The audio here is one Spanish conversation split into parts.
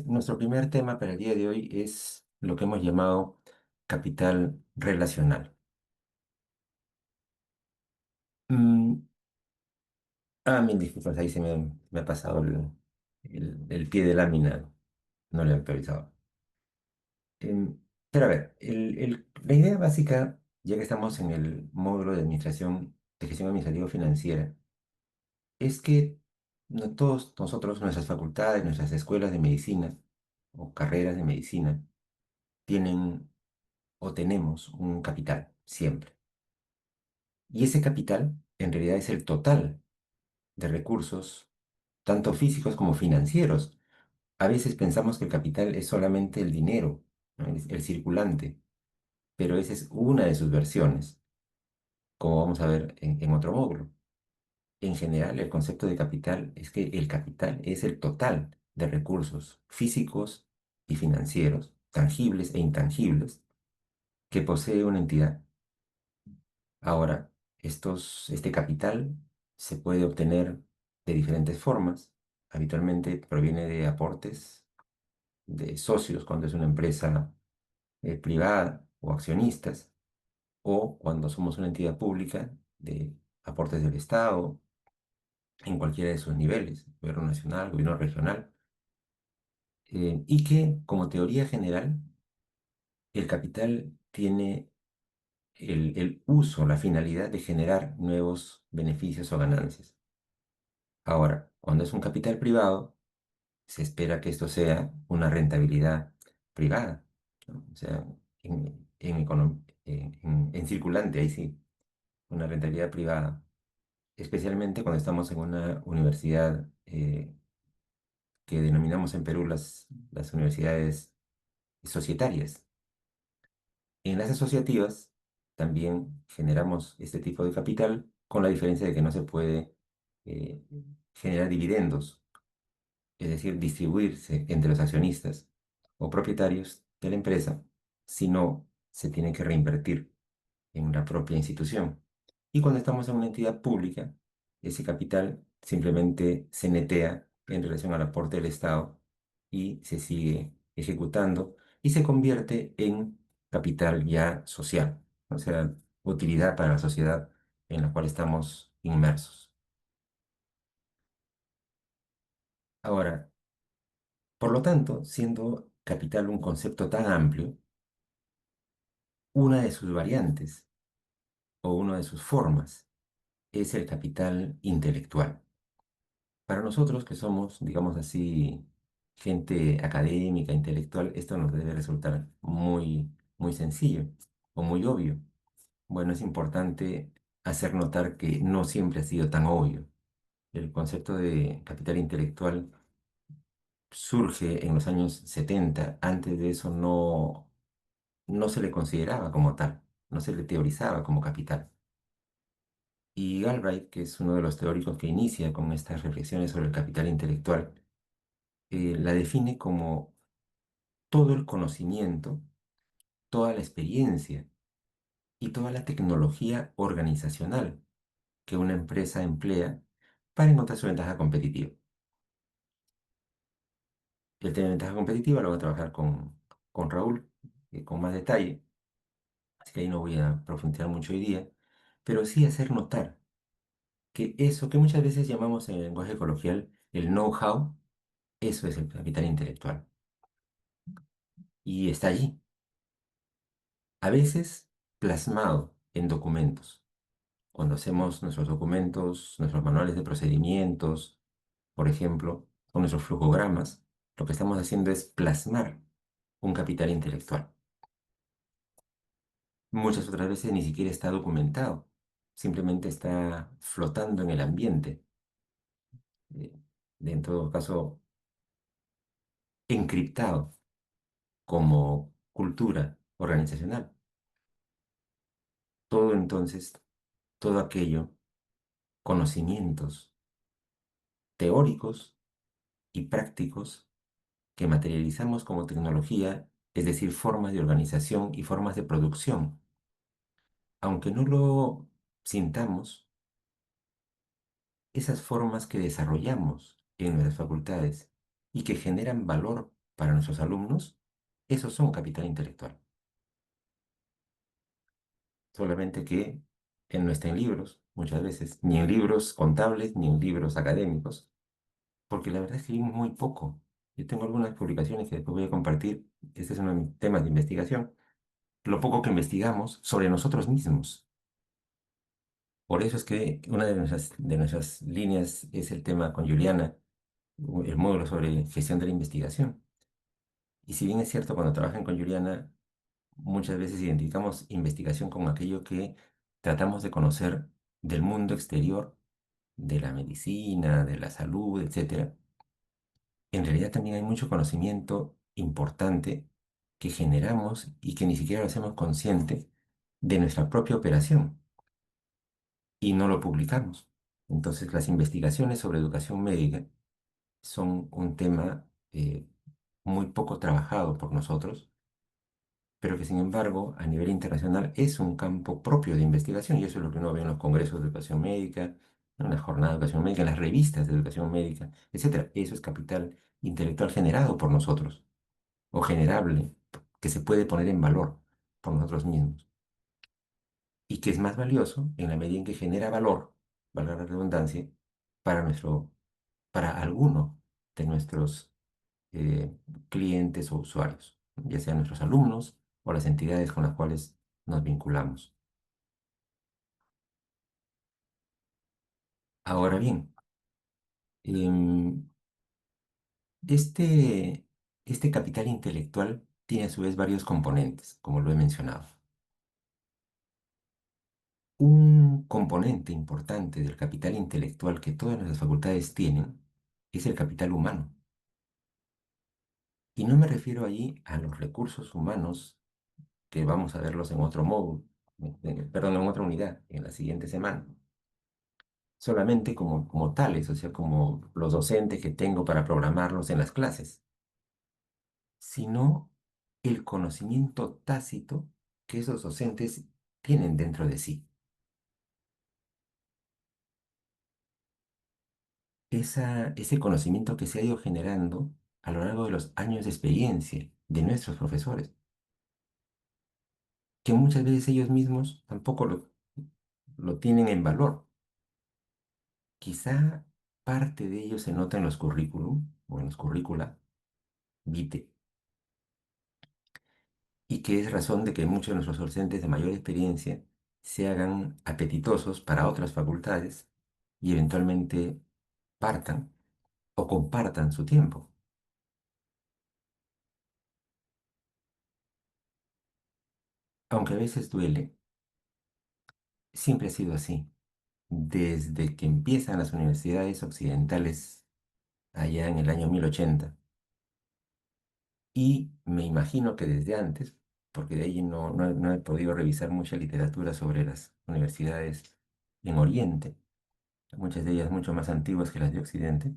Nuestro primer tema para el día de hoy es lo que hemos llamado capital relacional. Mm, Mil disculpas, ahí me ha pasado el pie de lámina, no lo he actualizado. Pero a ver, la idea básica, ya que estamos en el módulo de gestión administrativa financiera, es que no todos nosotros, nuestras facultades, nuestras escuelas de medicina o carreras de medicina, tienen o tenemos un capital, siempre. Y ese capital en realidad es el total de recursos, tanto físicos como financieros. A veces pensamos que el capital es solamente el dinero, ¿no? El circulante, pero esa es una de sus versiones, como vamos a ver en otro módulo. En general, el concepto de capital es que el capital es el total de recursos físicos y financieros, tangibles e intangibles, que posee una entidad. Ahora, este capital se puede obtener de diferentes formas. Habitualmente proviene de aportes de socios cuando es una empresa privada o accionistas, o cuando somos una entidad pública de aportes del Estado en cualquiera de sus niveles, gobierno nacional, gobierno regional, y que como teoría general el capital tiene el uso, la finalidad de generar nuevos beneficios o ganancias. Ahora, cuando es un capital privado, se espera que esto sea una rentabilidad privada, ¿no? O sea, en circulante, ahí sí, una rentabilidad privada, especialmente cuando estamos en una universidad que denominamos en Perú las universidades societarias. En las asociativas también generamos este tipo de capital con la diferencia de que no se puede eh, generar dividendos, es decir, distribuirse entre los accionistas o propietarios de la empresa, sino se tiene que reinvertir en la propia institución. Y cuando estamos en una entidad pública, ese capital simplemente se netea en relación al aporte del Estado y se sigue ejecutando y se convierte en capital ya social, o sea, utilidad para la sociedad en la cual estamos inmersos. Ahora, por lo tanto, siendo capital un concepto tan amplio, una de sus variantes o una de sus formas es el capital intelectual. Para nosotros que somos, digamos así, gente académica, intelectual, esto nos debe resultar muy sencillo o muy obvio. Bueno, es importante hacer notar que no siempre ha sido tan obvio. El concepto de capital intelectual surge en los años 70. Antes de eso no se le consideraba como tal, no se le teorizaba como capital. Y Galbraith, que es uno de los teóricos que inicia con estas reflexiones sobre el capital intelectual, la define como todo el conocimiento, toda la experiencia y toda la tecnología organizacional que una empresa emplea para encontrar su ventaja competitiva. El tema de ventaja competitiva lo voy a trabajar con Raúl, con más detalle, así que ahí no voy a profundizar mucho hoy día, pero sí hacer notar que eso que muchas veces llamamos en el lenguaje coloquial el know-how, eso es el capital intelectual. Y está allí, a veces plasmado en documentos. Cuando hacemos nuestros documentos, nuestros manuales de procedimientos, por ejemplo, o nuestros flujogramas, lo que estamos haciendo es plasmar un capital intelectual. Muchas otras veces ni siquiera está documentado, simplemente está flotando en el ambiente, eh, en todo caso encriptado como cultura organizacional. Todo entonces, todo aquello, conocimientos teóricos y prácticos que materializamos como tecnología, es decir, formas de organización y formas de producción. Aunque no lo sintamos, esas formas que desarrollamos en nuestras facultades y que generan valor para nuestros alumnos, esos son capital intelectual. Solamente que no está en libros, muchas veces, ni en libros contables, ni en libros académicos, porque la verdad es que vimos muy poco. Yo tengo algunas publicaciones que después voy a compartir. Este es uno de mis temas de investigación. Lo poco que investigamos sobre nosotros mismos. Por eso es que una de nuestras líneas es el tema con Juliana, el módulo sobre gestión de la investigación. Y si bien es cierto, cuando trabajan con Juliana, muchas veces identificamos investigación como aquello que tratamos de conocer del mundo exterior, de la medicina, de la salud, etcétera. En realidad también hay mucho conocimiento importante que generamos y que ni siquiera lo hacemos consciente de nuestra propia operación y no lo publicamos. Entonces, las investigaciones sobre educación médica son un tema muy poco trabajado por nosotros, pero que sin embargo a nivel internacional es un campo propio de investigación y eso es lo que uno ve en los congresos de educación médica, en las jornadas de educación médica, en las revistas de educación médica, etcétera. Eso es capital intelectual generado por nosotros o generable, que se puede poner en valor por nosotros mismos y que es más valioso en la medida en que genera valor, valga la redundancia, para alguno de nuestros eh, clientes o usuarios, ya sean nuestros alumnos o las entidades con las cuales nos vinculamos. Ahora bien, em, este, este capital intelectual tiene a su vez varios componentes, como lo he mencionado. Un componente importante del capital intelectual que todas nuestras facultades tienen es el capital humano. Y no me refiero allí a los recursos humanos que vamos a verlos en otro módulo, perdón, en otra unidad, en la siguiente semana, solamente como tales, o sea, como los docentes que tengo para programarlos en las clases, sino el conocimiento tácito que esos docentes tienen dentro de sí. Ese conocimiento que se ha ido generando a lo largo de los años de experiencia de nuestros profesores, que muchas veces ellos mismos tampoco lo tienen en valor. Quizá parte de ello se nota en los currículum o en los currícula vitae, y que es razón de que muchos de nuestros docentes de mayor experiencia se hagan apetitosos para otras facultades y eventualmente partan o compartan su tiempo. Aunque a veces duele, siempre ha sido así. Desde que empiezan las universidades occidentales allá en el año 1080, y me imagino que desde antes, porque de ahí no he podido revisar mucha literatura sobre las universidades en Oriente, muchas de ellas mucho más antiguas que las de Occidente,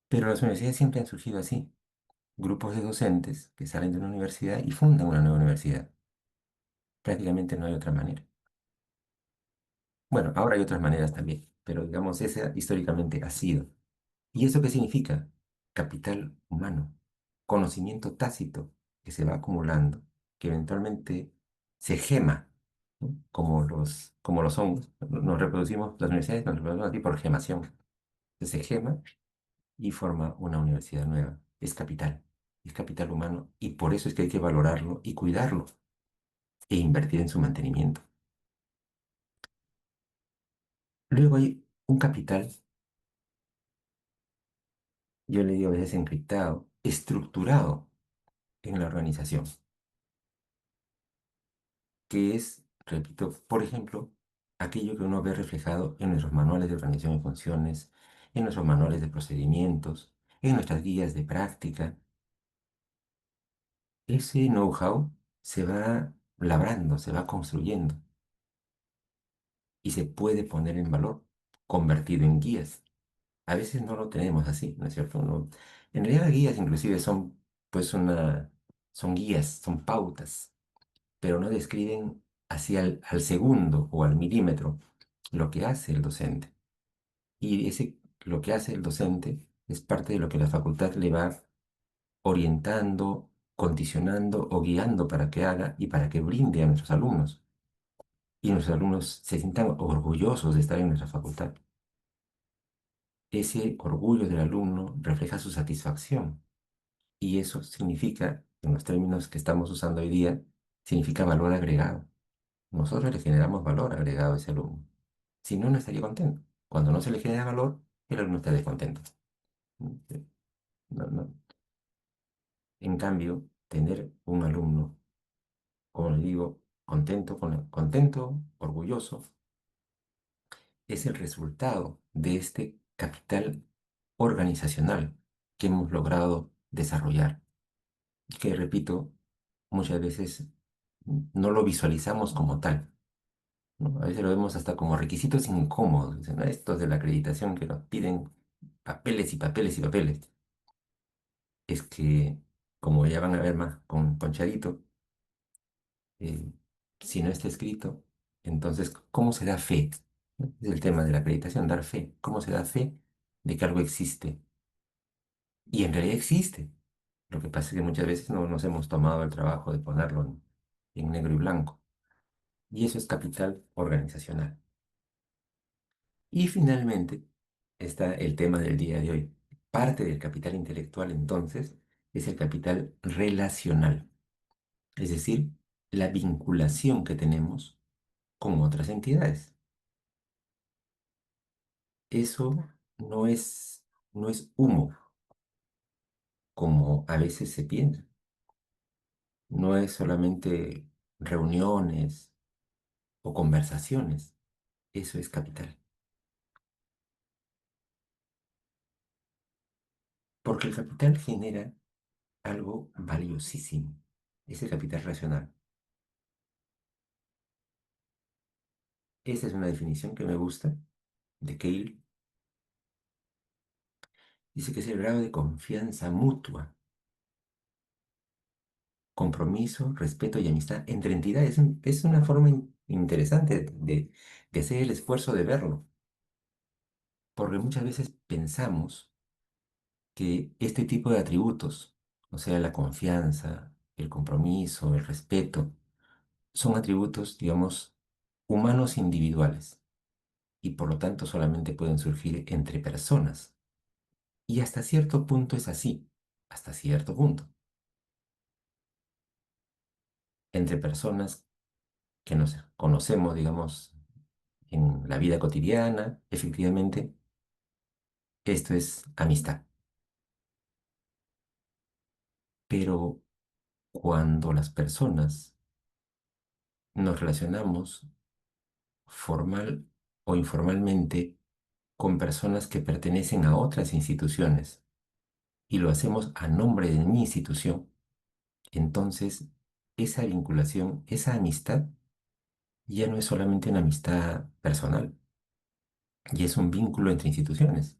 pero las universidades siempre han surgido así, grupos de docentes que salen de una universidad y fundan una nueva universidad. Prácticamente no hay otra manera. Bueno, ahora hay otras maneras también, pero digamos, esa históricamente ha sido. ¿Y eso qué significa? Capital humano, conocimiento tácito que se va acumulando, que eventualmente se gema, ¿no? Como los hongos. Nos reproducimos, las universidades nos reproducimos así por gemación. Se gema y forma una universidad nueva. Es capital humano y por eso es que hay que valorarlo y cuidarlo e invertir en su mantenimiento. Luego hay un capital, yo le digo a veces encriptado, estructurado en la organización, que es, repito, por ejemplo, aquello que uno ve reflejado en nuestros manuales de organización y funciones, en nuestros manuales de procedimientos, en nuestras guías de práctica. Ese know-how se va labrando, se va construyendo y se puede poner en valor, convertido en guías. A veces no lo tenemos así, ¿no es cierto? En realidad las guías inclusive son, pues, son guías, son pautas, pero no describen así al segundo o al milímetro lo que hace el docente. Y lo que hace el docente es parte de lo que la facultad le va orientando, condicionando o guiando para que haga y para que brinde a nuestros alumnos. Y nuestros alumnos se sientan orgullosos de estar en nuestra facultad. Ese orgullo del alumno refleja su satisfacción y eso significa, en los términos que estamos usando hoy día, significa valor agregado. Nosotros le generamos valor agregado a ese alumno. Si no, no estaría contento. Cuando no se le genera valor, el alumno está descontento. No, no. En cambio, tener un alumno, como les digo, contento, orgulloso, es el resultado de este capital organizacional que hemos logrado desarrollar. Y que, repito, muchas veces no lo visualizamos como tal, ¿no? A veces lo vemos hasta como requisitos incómodos. Dicen, "No, estos de la acreditación que nos piden papeles y papeles y papeles". Es que, como ya van a ver más con Charito, eh, si no está escrito, entonces, ¿cómo se da fe? ¿No? Es el tema de la acreditación, dar fe. ¿Cómo se da fe de que algo existe? Y en realidad existe. Lo que pasa es que muchas veces no nos hemos tomado el trabajo de ponerlo en negro y blanco. Y eso es capital organizacional. Y finalmente está el tema del día de hoy. Parte del capital intelectual, entonces, es el capital relacional, es decir, la vinculación que tenemos con otras entidades. Eso no es, no es humo, como a veces se piensa. No es solamente reuniones o conversaciones. Eso es capital. Porque el capital genera algo valiosísimo. Es el capital racional. Esa es una definición que me gusta de Cale. Dice que es el grado de confianza mutua, compromiso, respeto y amistad entre entidades. Es una forma interesante de hacer el esfuerzo de verlo, porque muchas veces pensamos que este tipo de atributos, o sea, la confianza, el compromiso, el respeto, son atributos, digamos, humanos individuales y por lo tanto solamente pueden surgir entre personas. Y hasta cierto punto es así, hasta cierto punto. Entre personas que nos conocemos, digamos, en la vida cotidiana, efectivamente, esto es amistad. Pero cuando las personas nos relacionamos formal o informalmente con personas que pertenecen a otras instituciones y lo hacemos a nombre de mi institución, entonces esa vinculación, esa amistad, ya no es solamente una amistad personal, y es un vínculo entre instituciones.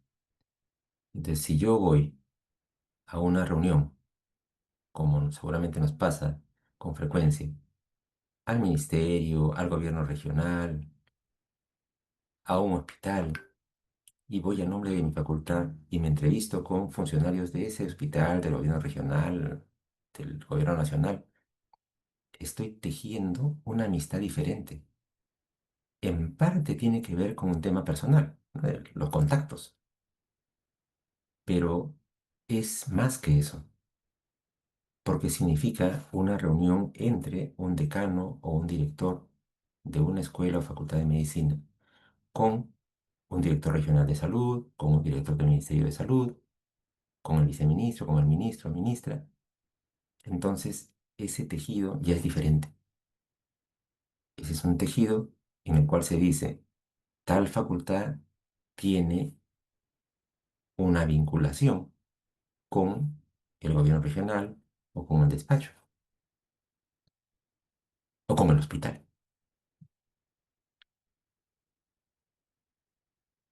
Entonces, si yo voy a una reunión, como seguramente nos pasa con frecuencia, al ministerio, al gobierno regional, a un hospital, y voy a nombre de mi facultad y me entrevisto con funcionarios de ese hospital, del gobierno regional, del gobierno nacional, estoy tejiendo una amistad diferente. En parte tiene que ver con un tema personal, ¿no? Los contactos, pero es más que eso, porque significa una reunión entre un decano o un director de una escuela o facultad de medicina con un director regional de salud, con un director del Ministerio de Salud, con el viceministro, con el ministro o ministra. Entonces, ese tejido ya es diferente. Ese es un tejido en el cual se dice, tal facultad tiene una vinculación con el gobierno regional o con el despacho o con el hospital.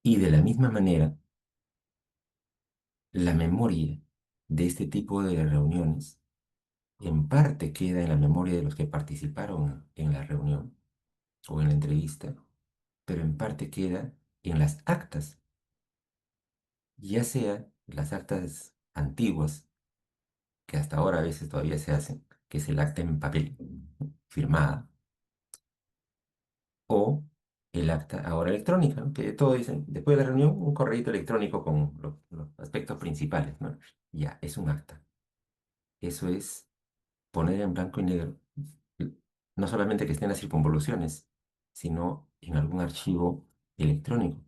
Y de la misma manera, la memoria de este tipo de reuniones en parte queda en la memoria de los que participaron en la reunión o en la entrevista, pero en parte queda en las actas, ya sea las actas antiguas, que hasta ahora a veces todavía se hacen, que es el acta en papel, firmada, o el acta ahora electrónica, ¿no? Que todo dicen, después de la reunión, un correo electrónico con los aspectos principales, ¿no? Ya, es un acta. Eso es poner en blanco y negro, no solamente que estén las circunvoluciones, sino en algún archivo electrónico,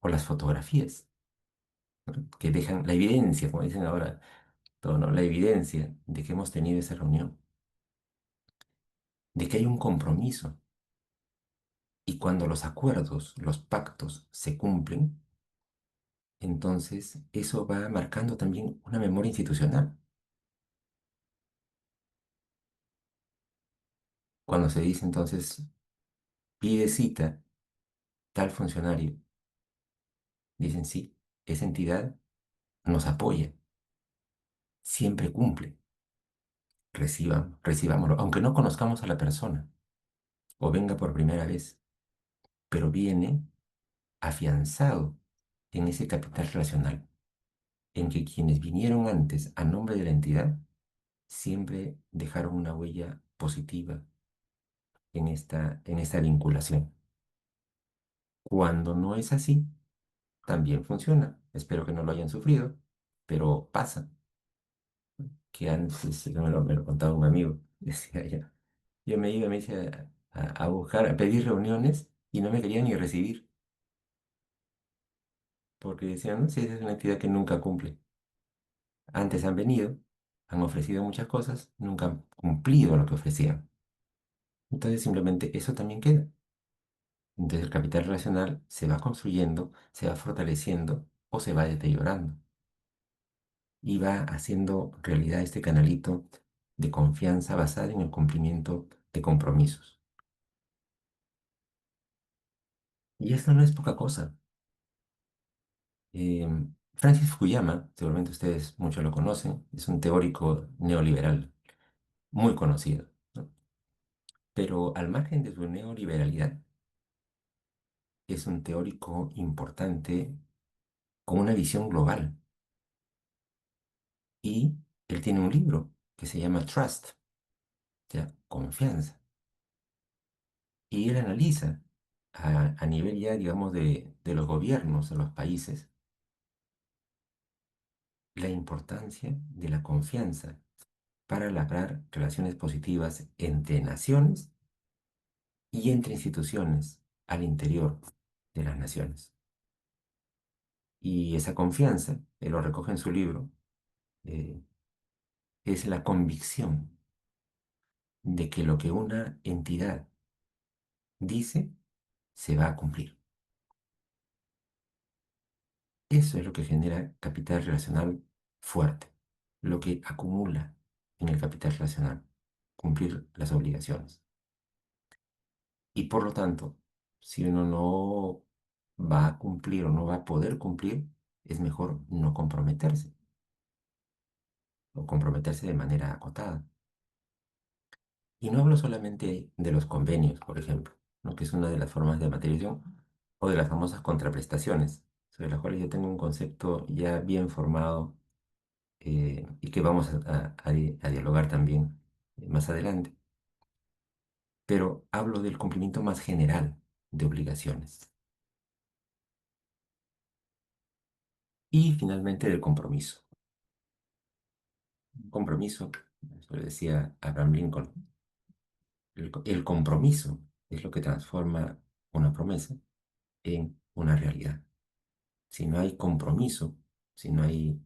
o las fotografías, ¿no? Que dejan la evidencia, como dicen ahora, todo, ¿no? La evidencia de que hemos tenido esa reunión, de que hay un compromiso. Y cuando los acuerdos, los pactos se cumplen, entonces eso va marcando también una memoria institucional. Cuando se dice entonces, pide cita tal funcionario, dicen sí, esa entidad nos apoya, siempre cumple, recibámoslo, aunque no conozcamos a la persona o venga por primera vez, pero viene afianzado en ese capital relacional, en que quienes vinieron antes a nombre de la entidad siempre dejaron una huella positiva en esta vinculación. Cuando no es así, también funciona. Espero que no lo hayan sufrido, pero pasa. Que antes, me lo contaba un amigo, decía ya, yo me iba, me dice, a buscar, a pedir reuniones y no me querían ni recibir, porque decían, no, si esa es una entidad que nunca cumple. Antes han venido, han ofrecido muchas cosas, nunca han cumplido lo que ofrecían. Entonces simplemente eso también queda. Entonces el capital relacional se va construyendo, se va fortaleciendo o se va deteriorando y va haciendo realidad este canalito de confianza basada en el cumplimiento de compromisos. Y esto no es poca cosa. Francis Fukuyama, seguramente ustedes muchos lo conocen, es un teórico neoliberal muy conocido, ¿no? Pero al margen de su neoliberalidad, es un teórico importante con una visión global. Y él tiene un libro que se llama Trust, ya, confianza. Y él analiza a nivel ya, digamos, de los gobiernos de los países la importancia de la confianza para labrar relaciones positivas entre naciones y entre instituciones al interior de las naciones. Y esa confianza, él lo recoge en su libro, eh, es la convicción de que lo que una entidad dice se va a cumplir. Eso es lo que genera capital relacional fuerte, lo que acumula en el capital relacional, cumplir las obligaciones. Y por lo tanto, si uno no va a cumplir o no va a poder cumplir, es mejor no comprometerse o comprometerse de manera acotada. Y no hablo solamente de los convenios, por ejemplo, ¿no? Que es una de las formas de materialización, o de las famosas contraprestaciones, sobre las cuales yo tengo un concepto ya bien formado y que vamos a dialogar también más adelante. Pero hablo del cumplimiento más general de obligaciones. Y finalmente del compromiso. Un compromiso, eso lo decía Abraham Lincoln, el compromiso es lo que transforma una promesa en una realidad. Si no hay compromiso, si no hay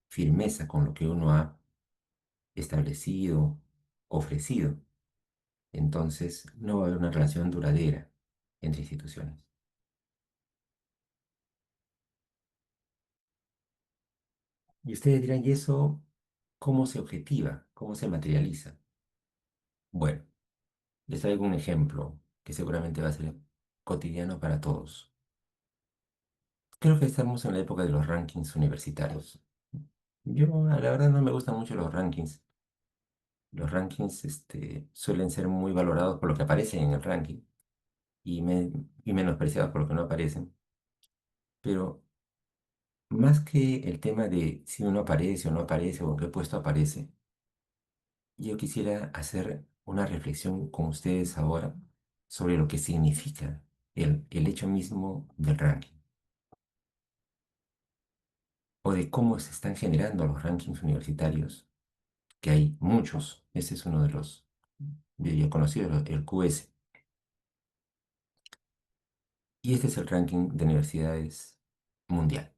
firmeza con lo que uno ha establecido, ofrecido, entonces no va a haber una relación duradera entre instituciones. Y ustedes dirán, ¿y eso cómo se objetiva? ¿Cómo se materializa? Bueno, les traigo un ejemplo que seguramente va a ser cotidiano para todos. Creo que estamos en la época de los rankings universitarios. Yo, la verdad, no me gustan mucho los rankings. Los rankings, suelen ser muy valorados por lo que aparece en el ranking y, y menospreciados por lo que no aparecen. Pero Más que el tema de si uno aparece o no aparece o en qué puesto aparece, yo quisiera hacer una reflexión con ustedes ahora sobre lo que significa el hecho mismo del ranking o de cómo se están generando los rankings universitarios, que hay muchos. Ese es uno de los yo conocido, el QS. Y este es el ranking de universidades mundial.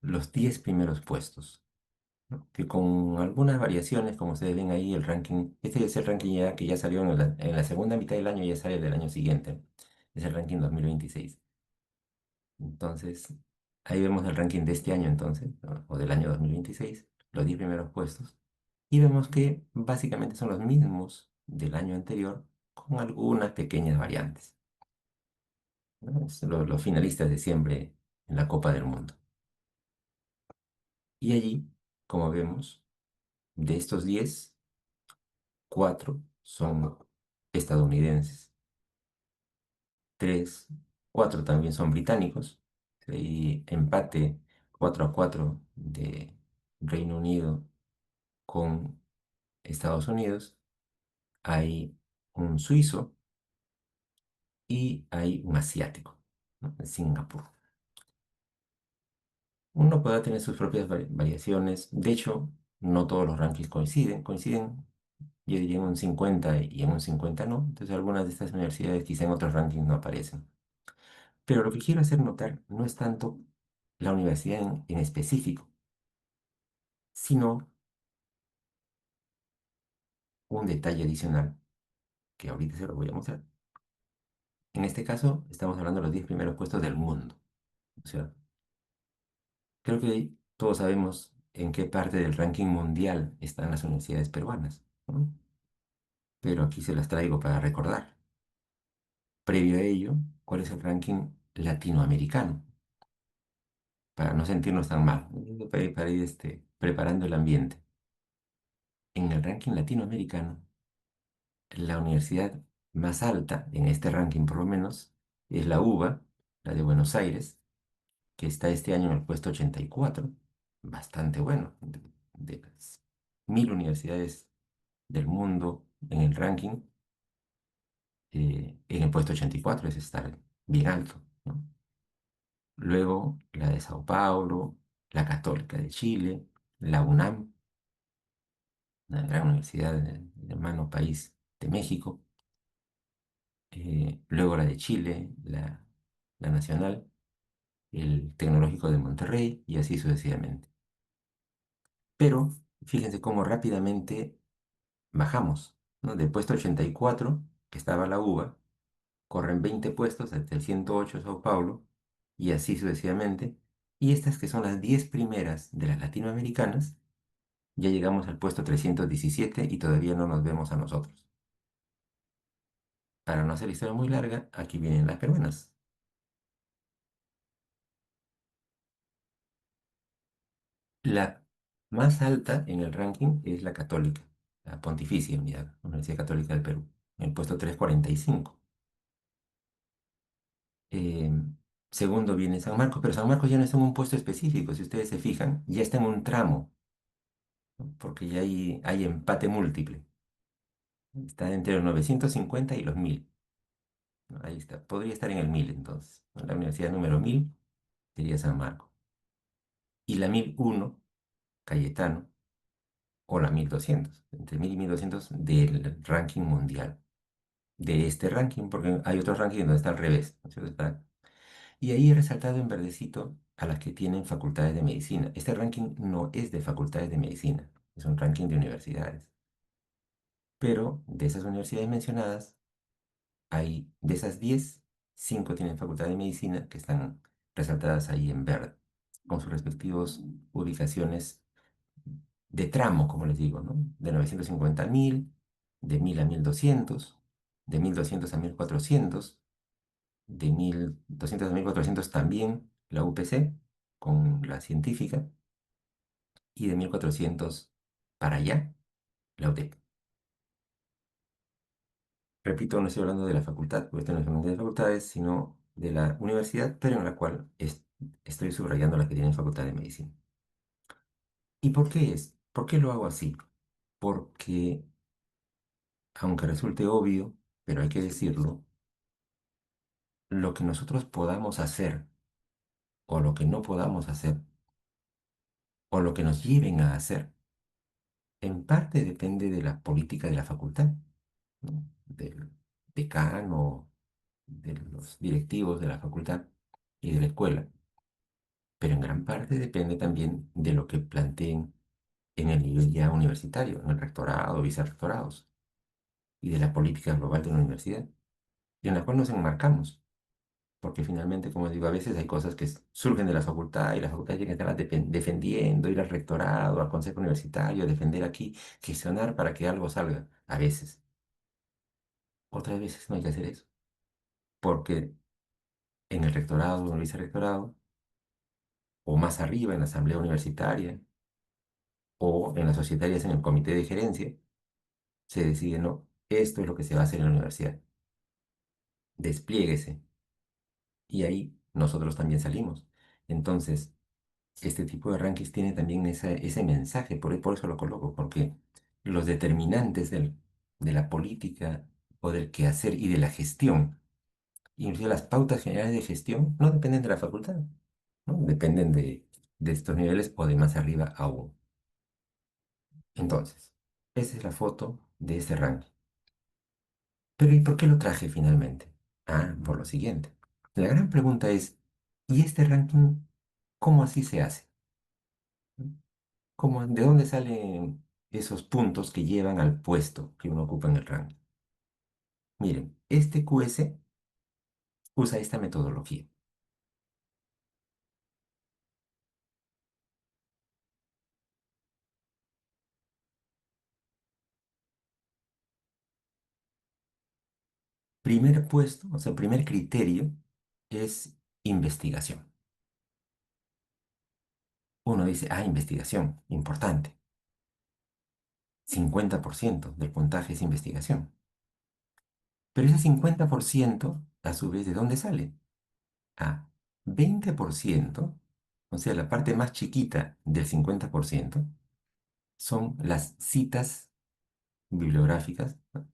Los 10 primeros puestos, ¿no? Que con algunas variaciones, como ustedes ven ahí, el ranking, este es el ranking ya que ya salió en la segunda mitad del año, ya sale del año siguiente. Es el ranking 2026. Entonces, ahí vemos el ranking de este año entonces, ¿no? O del año 2026, los 10 primeros puestos. Y vemos que básicamente son los mismos del año anterior, con algunas pequeñas variantes, ¿no? Es los finalistas de siempre en la Copa del Mundo. Y allí, como vemos, de estos 10 4 son estadounidenses, 3 4 también son británicos, y empate 4-4 de Reino Unido con Estados Unidos, hay un suizo y hay un asiático, ¿no? Singapur. Uno puede tener sus propias variaciones, de hecho, no todos los rankings coinciden, yo diría en un 50 y en un 50 no, entonces algunas de estas universidades quizá en otros rankings no aparecen. Pero lo que quiero hacer notar no es tanto la universidad en específico, sino un detalle adicional que ahorita se lo voy a mostrar. En este caso, estamos hablando de los 10 primeros puestos del mundo. O sea, creo que todos sabemos en qué parte del ranking mundial están las universidades peruanas, ¿no? Pero aquí se las traigo para recordar. Previo a ello, ¿cuál es el ranking latinoamericano? Para no sentirnos tan mal, ¿no? Para ir preparando el ambiente. En el ranking latinoamericano, la universidad más alta, en este ranking por lo menos, es la UBA, la de Buenos Aires, que está este año en el puesto 84, bastante bueno, de las 1000 universidades del mundo en el ranking, en el puesto 84 es estar bien alto, ¿no? Luego la de Sao Paulo, la Católica de Chile, la UNAM, una gran universidad del hermano país de México, luego la de Chile, la Nacional, el Tecnológico de Monterrey y así sucesivamente. Pero fíjense cómo rápidamente bajamos, ¿no? Del puesto 84, que estaba la UBA, corren 20 puestos hasta el 108 Sao Paulo y así sucesivamente. Y estas que son las 10 primeras de las latinoamericanas, ya llegamos al puesto 317 y todavía no nos vemos a nosotros. Para no hacer la historia muy larga, aquí vienen las peruanas. La más alta en el ranking es la Católica, la Pontificia Unidad, Universidad Católica del Perú, en el puesto 345. Eh, Segundo viene San Marcos, pero San Marcos ya no está en un puesto específico, si ustedes se fijan, ya está en un tramo, ¿no? Porque ya hay empate múltiple. Está entre los 950 y los 1000, ¿no? Ahí está, podría estar en el 1000 entonces, ¿no? La universidad número 1000 sería San Marcos. Y la 1001 Cayetano, o la 1200 entre 1000 y 1200 del ranking mundial. De este ranking, porque hay otros rankings donde está al revés, ¿no es cierto? Y ahí he resaltado en verdecito a las que tienen facultades de medicina. Este ranking no es de facultades de medicina, es un ranking de universidades. Pero de esas universidades mencionadas, hay de esas 10 5 tienen facultad de medicina que están resaltadas ahí en verde, con sus respectivas ubicaciones de tramo, como les digo, ¿no? De 950 a 1000, de 1000 a 1200, de 1200 a 1400, de 1200 a 1400 también la UPC con la científica y de 1400 para allá la UTEC. Repito, no estoy hablando de la facultad, porque esto no es hablando de facultades, sino de la universidad, pero en la cual Estoy subrayando las que tienen facultad de medicina. ¿Y por qué es? ¿Por qué lo hago así? Porque, aunque resulte obvio, pero hay que decirlo, lo que nosotros podamos hacer o lo que no podamos hacer o lo que nos lleven a hacer, en parte depende de la política de la facultad, ¿no? Del decano, de los directivos de la facultad y de la escuela, pero en gran parte depende también de lo que planteen en el nivel ya universitario, en el rectorado, vicerrectorados, y de la política global de la universidad, y en la cual nos enmarcamos. Porque finalmente, como digo, a veces hay cosas que surgen de la facultad y la facultad tiene que estar defendiendo, ir al rectorado, al consejo universitario, defender aquí, gestionar para que algo salga. A veces. Otras veces no hay que hacer eso. Porque en el rectorado o en el vicerrectorado, o más arriba en la asamblea universitaria, o en las societarias en el comité de gerencia, se decide, no, esto es lo que se va a hacer en la universidad. Despliéguese. Y ahí nosotros también salimos. Entonces, este tipo de rankings tiene también ese mensaje, por eso lo coloco, porque los determinantes de la política o del quehacer y de la gestión, incluso las pautas generales de gestión, no dependen de la facultad, ¿no? Dependen de estos niveles o de más arriba aún. Entonces, esa es la foto de ese ranking. Pero ¿y por qué lo traje finalmente? Ah, por lo siguiente. La gran pregunta es, ¿y este ranking cómo así se hace? ¿De dónde salen esos puntos que llevan al puesto que uno ocupa en el ranking? Miren, este QS usa esta metodología. Primer puesto, o sea, primer criterio es investigación. Uno dice, ah, investigación, importante. 50% del puntaje es investigación. Pero ese 50%, a su vez, ¿de dónde sale? Ah, 20%, o sea, la parte más chiquita del 50%, son las citas bibliográficas, ¿no?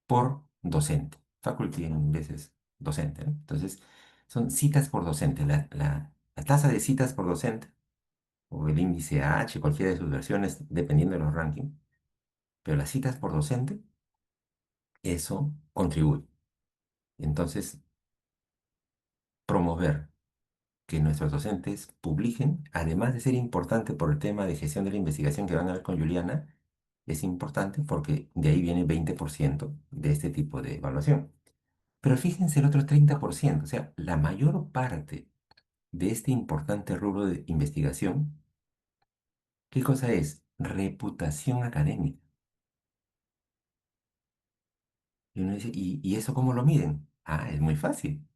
Por docente. Faculty en inglés es docente, ¿no? Entonces, son citas por docente. La tasa de citas por docente, o el índice H, cualquiera de sus versiones, dependiendo de los rankings, pero las citas por docente, eso contribuye. Entonces, promover que nuestros docentes publiquen, además de ser importante por el tema de gestión de la investigación que van a ver con Juliana, es importante porque de ahí viene 20% de este tipo de evaluación. Pero fíjense el otro 30%, o sea, la mayor parte de este importante rubro de investigación, ¿qué cosa es? Reputación académica. Y uno dice, ¿y eso cómo lo miden? Ah, es muy fácil.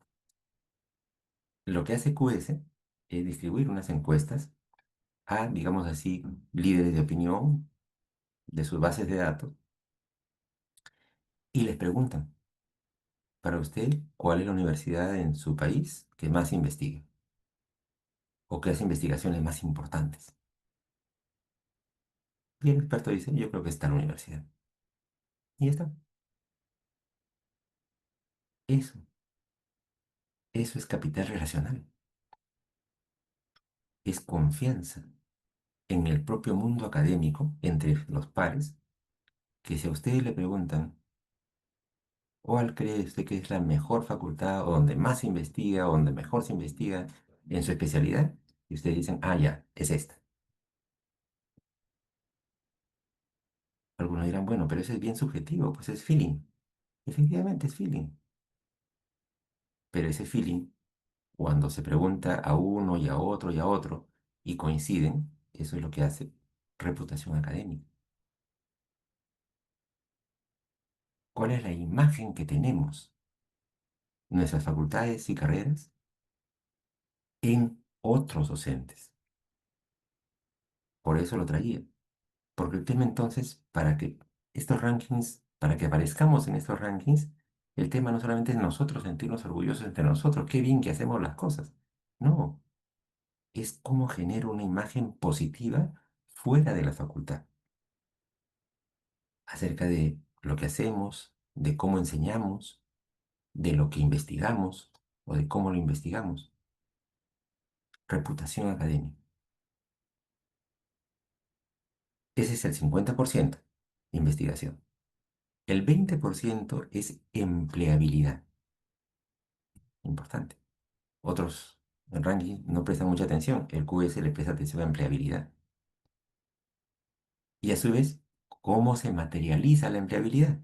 Lo que hace QS es distribuir unas encuestas a, digamos así, líderes de opinión de sus bases de datos y les preguntan, para usted, ¿cuál es la universidad en su país que más investiga o que hace investigaciones más importantes? Y el experto dice, yo creo que está en la universidad. Y ya está. Eso, eso es capital relacional. Es confianza en el propio mundo académico, entre los pares, que si a ustedes le preguntan, ¿cuál cree usted que es la mejor facultad o donde más se investiga o donde mejor se investiga en su especialidad? Y ustedes dicen, ah, ya, es esta. Algunos dirán, bueno, pero eso es bien subjetivo, pues es feeling. Efectivamente es feeling. Pero ese feeling, cuando se pregunta a uno y a otro y a otro y coinciden, eso es lo que hace reputación académica. ¿Cuál es la imagen que tenemos nuestras facultades y carreras en otros docentes? Por eso lo traía. Porque el tema entonces, para que estos rankings, para que aparezcamos en estos rankings, el tema no solamente es nosotros sentirnos orgullosos entre nosotros, qué bien que hacemos las cosas. No. es cómo genero una imagen positiva fuera de la facultad, acerca de lo que hacemos, de cómo enseñamos, de lo que investigamos o de cómo lo investigamos. Reputación académica. Ese es el 50%, investigación. El 20% es empleabilidad, importante. Otros en ranking no prestan mucha atención. El QS le presta atención a empleabilidad. Y a su vez, ¿cómo se materializa la empleabilidad?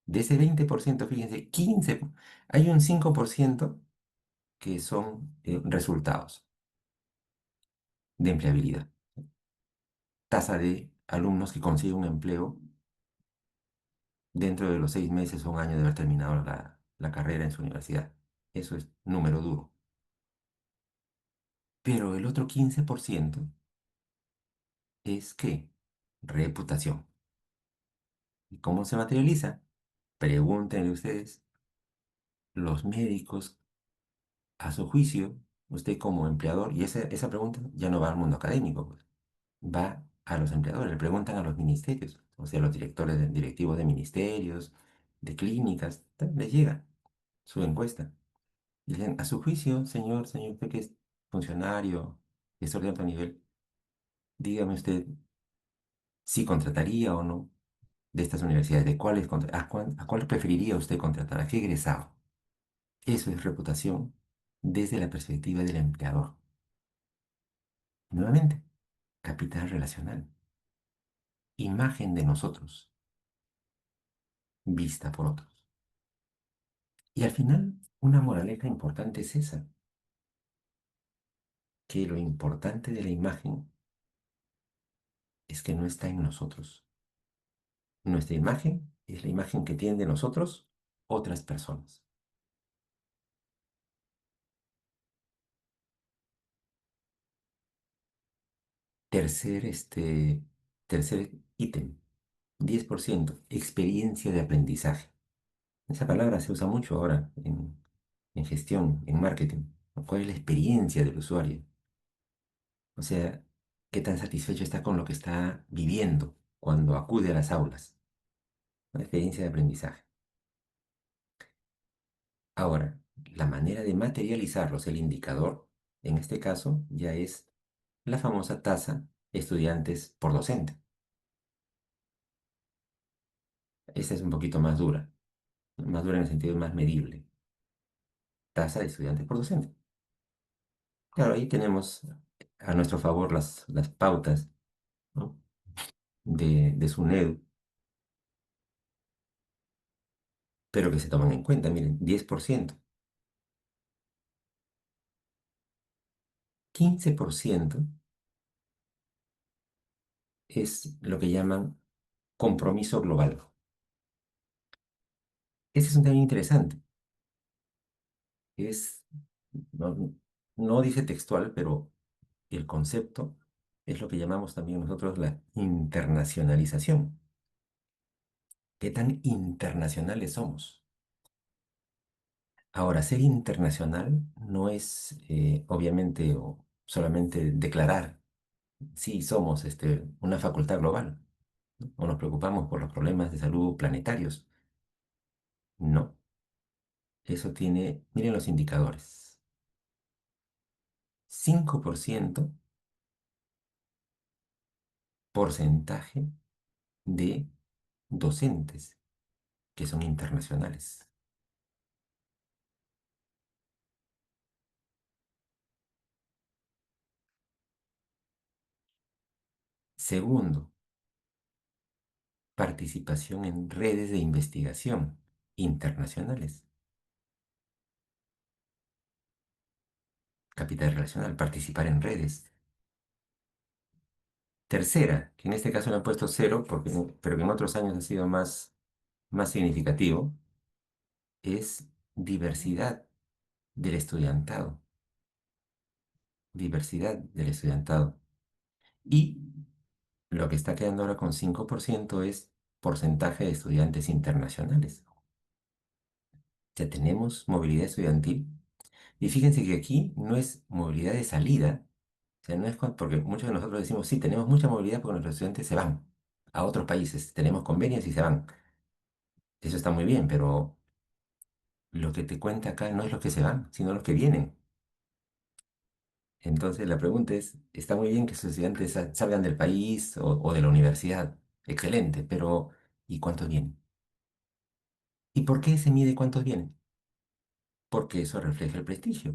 De ese 20%, fíjense, 15, hay un 5% que son resultados de empleabilidad. Tasa de alumnos que consiguen un empleo dentro de los 6 meses o un año de haber terminado la carrera en su universidad. Eso es número duro. Pero el otro 15% es ¿qué? Reputación. ¿Y cómo se materializa? Pregúntenle ustedes, los médicos, a su juicio, usted como empleador, y esa pregunta ya no va al mundo académico, pues, va a los empleadores, le preguntan a los ministerios, o sea, a los directivos de ministerios, de clínicas, les llega su encuesta. Dicen, a su juicio, señor, usted que es funcionario, gestor de alto nivel, dígame usted si contrataría o no de estas universidades, de cuáles, a cuál preferiría usted contratar, a qué egresado. Eso es reputación desde la perspectiva del empleador. Nuevamente, capital relacional, imagen de nosotros, vista por otros. Y al final, una moraleja importante es esa, que lo importante de la imagen es que no está en nosotros. Nuestra imagen es la imagen que tienen de nosotros otras personas. Tercer ítem, 10%, experiencia de aprendizaje. Esa palabra se usa mucho ahora en gestión, en marketing. ¿Cuál es la experiencia del usuario? O sea, qué tan satisfecho está con lo que está viviendo cuando acude a las aulas. La experiencia de aprendizaje. Ahora, la manera de materializarlos, el indicador, en este caso, ya es la famosa tasa estudiantes por docente. Esta es un poquito más dura en el sentido más medible. Tasa de estudiantes por docente. Claro, ahí tenemos a nuestro favor las pautas, ¿no? de SUNEDU, pero que se toman en cuenta, miren, 10%, 15% es lo que llaman compromiso global. Ese es un tema interesante. Es, no, no dice textual, pero el concepto es lo que llamamos también nosotros la internacionalización. ¿Qué tan internacionales somos? Ahora, ser internacional no es, obviamente, o solamente declarar, sí, somos una facultad global, ¿no? O nos preocupamos por los problemas de salud planetarios. No, eso tiene, miren los indicadores. 5% porcentaje de docentes que son internacionales. Segundo, participación en redes de investigación internacionales. Capital relacional, participar en redes. Tercera, que en este caso le han puesto cero, pero que en otros años ha sido más significativo, es diversidad del estudiantado. Diversidad del estudiantado. Y lo que está quedando ahora con 5% es porcentaje de estudiantes internacionales. Ya tenemos movilidad estudiantil, Y fíjense que aquí no es movilidad de salida, o sea, no es porque muchos de nosotros decimos, sí, tenemos mucha movilidad porque nuestros estudiantes se van a otros países, tenemos convenios y se van. Eso está muy bien, pero lo que te cuenta acá no es los que se van, sino los que vienen. Entonces la pregunta es, está muy bien que sus estudiantes salgan del país o de la universidad, excelente, pero ¿y cuántos vienen? ¿Y por qué se mide cuántos vienen? Porque eso refleja el prestigio.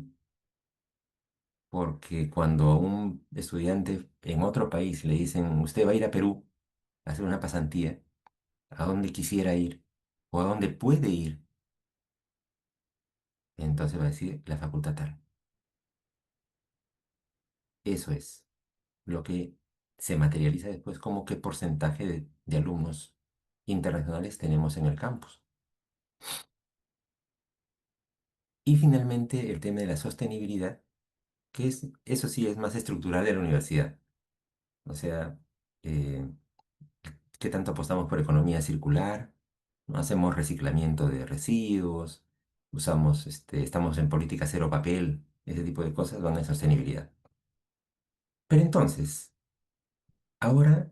Porque cuando a un estudiante en otro país le dicen, usted va a ir a Perú a hacer una pasantía, a dónde quisiera ir o a dónde puede ir, entonces va a decir la facultad tal. Eso es lo que se materializa después como qué porcentaje de alumnos internacionales tenemos en el campus. Y finalmente el tema de la sostenibilidad, que es, eso sí es más estructural de la universidad. O sea, eh, qué tanto apostamos por economía circular, ¿no? Hacemos reciclamiento de residuos, usamos, estamos en política cero papel, ese tipo de cosas van en sostenibilidad. Pero entonces, ahora,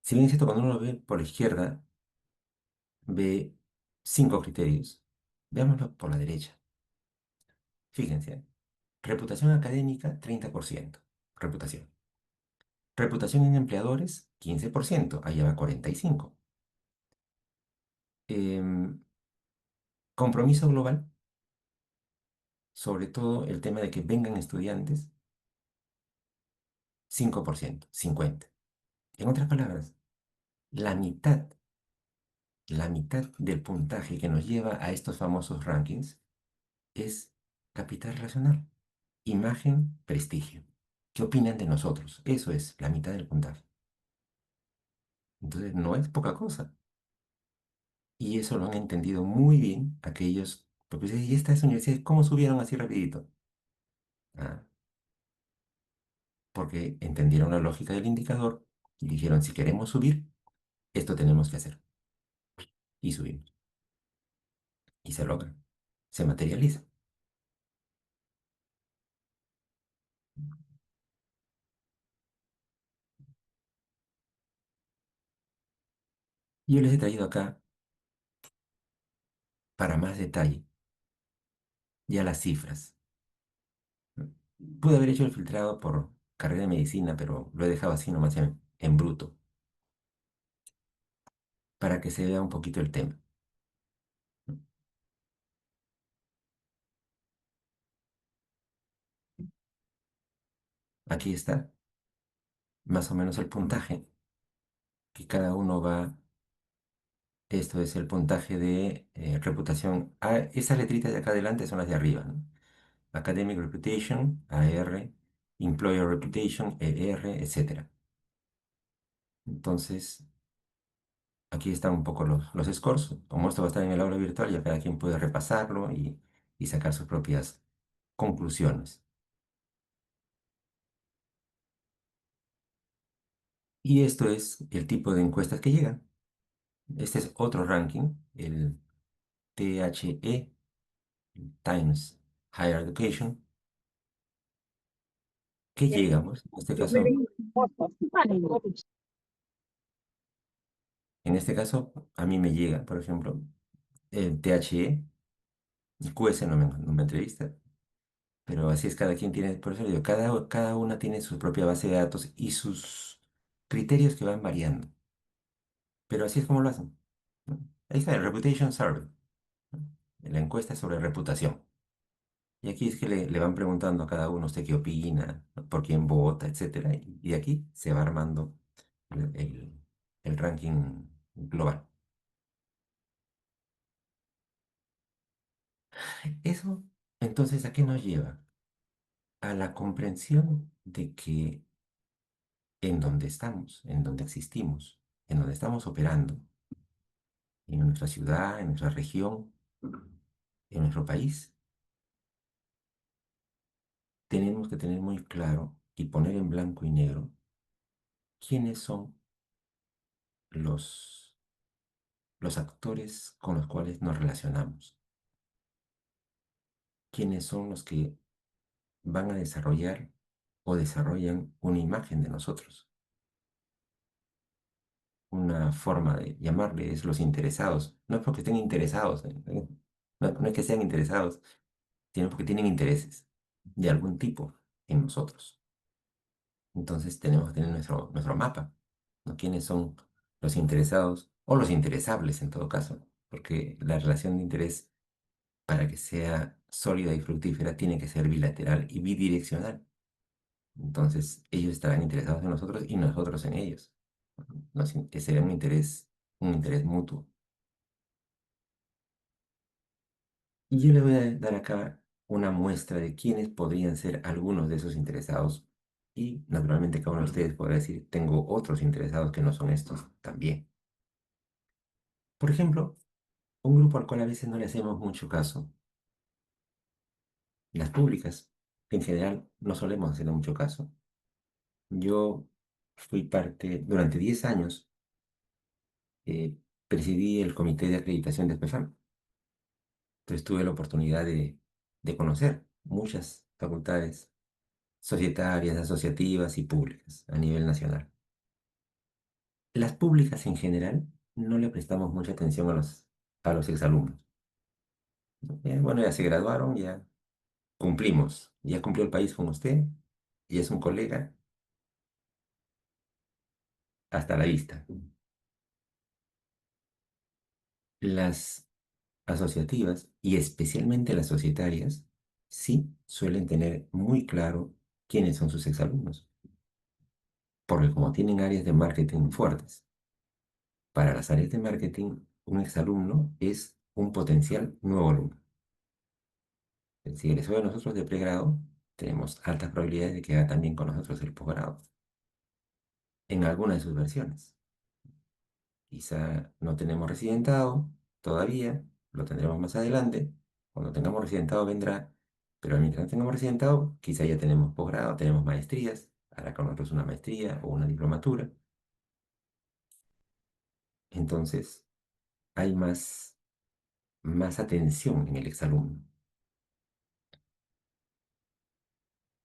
si bien es cierto, cuando uno lo ve por la izquierda, ve 5 criterios, veámoslo por la derecha. Fíjense, reputación académica, 30%, reputación. Reputación en empleadores, 15%, allá va 45%. Em, compromiso global, sobre todo el tema de que vengan estudiantes, 5%, 50%. En otras palabras, la mitad, la mitad del puntaje que nos lleva a estos famosos rankings es capital relacional, imagen, prestigio. ¿Qué opinan de nosotros? Eso es la mitad del puntaje. Entonces, no es poca cosa. Y eso lo han entendido muy bien aquellos, porque ustedes, ¿y estas universidades cómo subieron así rapidito? Ah, porque entendieron la lógica del indicador y dijeron, si queremos subir, esto tenemos que hacer. Y subimos. Y se logra. Se materializa. Y yo les he traído acá, para más detalle, ya las cifras. Pude haber hecho el filtrado por carrera de medicina, pero lo he dejado así nomás en bruto, para que se vea un poquito el tema. Aquí está, más o menos el puntaje que cada uno va. Esto es el puntaje de reputación. Ah, esas letritas de acá adelante son las de arriba, ¿no? Academic Reputation, AR, Employer Reputation, ER, etcétera. Entonces, aquí están un poco los scores. Como esto va a estar en el aula virtual, ya cada quien puede repasarlo y sacar sus propias conclusiones. Y esto es el tipo de encuestas que llegan. Este es otro ranking, el THE, Times Higher Education, que llegamos, en este caso, a mí me llega, por ejemplo, el THE, el QS no me entrevista, pero así es, cada quien tiene, por eso le digo, cada una tiene su propia base de datos y sus criterios que van variando, pero así es como lo hacen, ¿no? Ahí está el Reputation Survey, ¿no? La encuesta sobre reputación. Y aquí es que le van preguntando a cada uno usted qué opina, ¿no? Por quién vota, etcétera, y de aquí se va armando el, el el ranking global. Eso, entonces, ¿a qué nos lleva? A la comprensión de que en donde estamos, en donde existimos, en donde estamos operando, en nuestra ciudad, en nuestra región, en nuestro país, tenemos que tener muy claro y poner en blanco y negro quiénes son los actores con los cuales nos relacionamos. quiénes son los que van a desarrollar o desarrollan una imagen de nosotros. Una forma de llamarle es los interesados. No es porque estén interesados, no, no es que sean interesados, sino porque tienen intereses de algún tipo en nosotros. Entonces tenemos que tener nuestro mapa, ¿no? ¿Quiénes son los interesados o los interesables en todo caso? Porque la relación de interés, para que sea sólida y fructífera, tiene que ser bilateral y bidireccional. Entonces ellos estarán interesados en nosotros y nosotros en ellos. Que sería un interés mutuo. Y yo le voy a dar acá una muestra de quiénes podrían ser algunos de esos interesados. Y naturalmente cada uno de ustedes podrá decir, tengo otros interesados que no son estos también. Por ejemplo, un grupo al cual a veces no le hacemos mucho caso, las públicas, que en general no solemos hacerle mucho caso. Yo fui parte, durante 10 años, eh, presidí el comité de acreditación de PEFAM. Entonces tuve la oportunidad de conocer muchas facultades societarias, asociativas y públicas a nivel nacional. Las públicas en general no le prestamos mucha atención a los exalumnos. Bueno, ya se graduaron, ya cumplimos, ya cumplió el país con usted, y es un colega, hasta la vista. Las asociativas y especialmente las societarias sí suelen tener muy claro quiénes son sus exalumnos, porque como tienen áreas de marketing fuertes, para las áreas de marketing, un exalumno es un potencial nuevo alumno. Si egresó de nosotros de pregrado, tenemos altas probabilidades de que haga también con nosotros el posgrado, en alguna de sus versiones. Quizá no tenemos residentado todavía, lo tendremos más adelante. Cuando tengamos residentado vendrá, pero mientras no tengamos residentado, quizá ya tenemos posgrado, tenemos maestrías, hará con nosotros una maestría o una diplomatura. Entonces, hay más atención en el exalumno.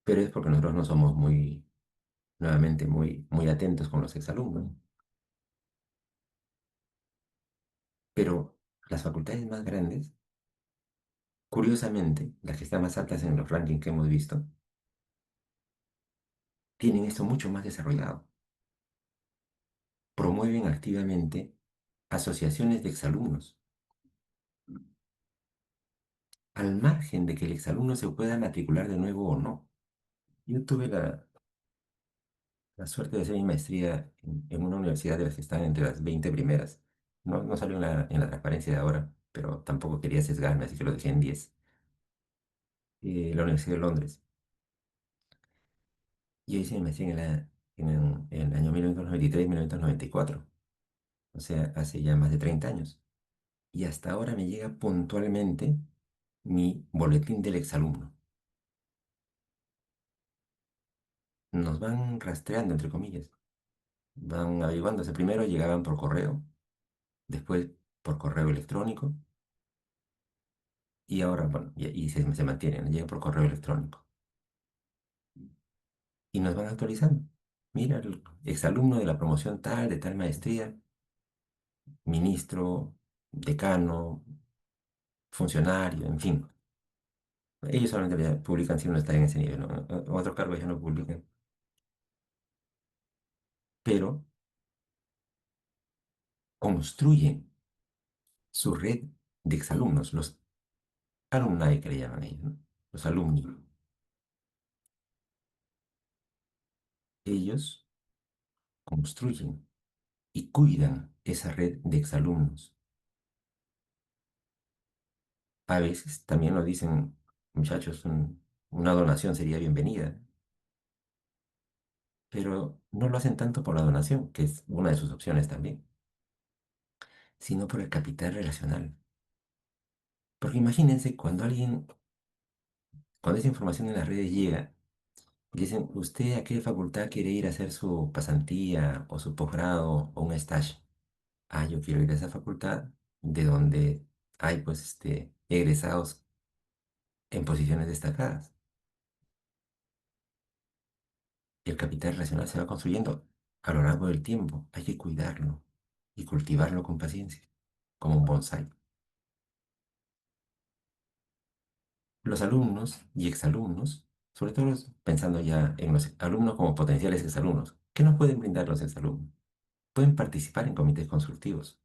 Pero es porque nosotros no somos nuevamente, muy atentos con los exalumnos. Pero las facultades más grandes, curiosamente, las que están más altas en los rankings que hemos visto, tienen esto mucho más desarrollado. Promueven activamente asociaciones de exalumnos, al margen de que el exalumno se pueda matricular de nuevo o no. Yo tuve la suerte de hacer mi maestría en una universidad de las que están entre las 20 primeras. No, no salió en la transparencia de ahora, pero tampoco quería sesgarme, así que lo dejé en 10. La Universidad de Londres. Yo hice mi maestría en el año 1993-1994, o sea, hace ya más de 30 años. Y hasta ahora me llega puntualmente mi boletín del exalumno. Nos van rastreando, entre comillas. Van averiguándose. Primero llegaban por correo, después por correo electrónico, y ahora, bueno, y se mantienen, llega por correo electrónico. Y nos van actualizando. Mira, el exalumno de la promoción tal, de tal maestría, ministro, decano, funcionario, en fin. Ellos solamente ya publican si uno está en ese nivel, ¿no? Otros cargos ya no publican. Pero construyen su red de exalumnos, los alumni que le llaman ellos, ¿no? Los alumni. Ellos construyen y cuidan esa red de exalumnos. A veces también nos dicen, muchachos, una donación sería bienvenida, pero no lo hacen tanto por la donación, que es una de sus opciones también, sino por el capital relacional. Porque imagínense cuando esa información en las redes llega, dicen, ¿usted a qué facultad quiere ir a hacer su pasantía o su posgrado o un stage? Ah, yo quiero ir a esa facultad de donde hay pues egresados en posiciones destacadas. Y el capital relacional se va construyendo a lo largo del tiempo. Hay que cuidarlo y cultivarlo con paciencia, como un bonsái. Los alumnos y exalumnos, sobre todo pensando ya en los alumnos como potenciales exalumnos, ¿qué nos pueden brindar los exalumnos? Pueden participar en comités consultivos,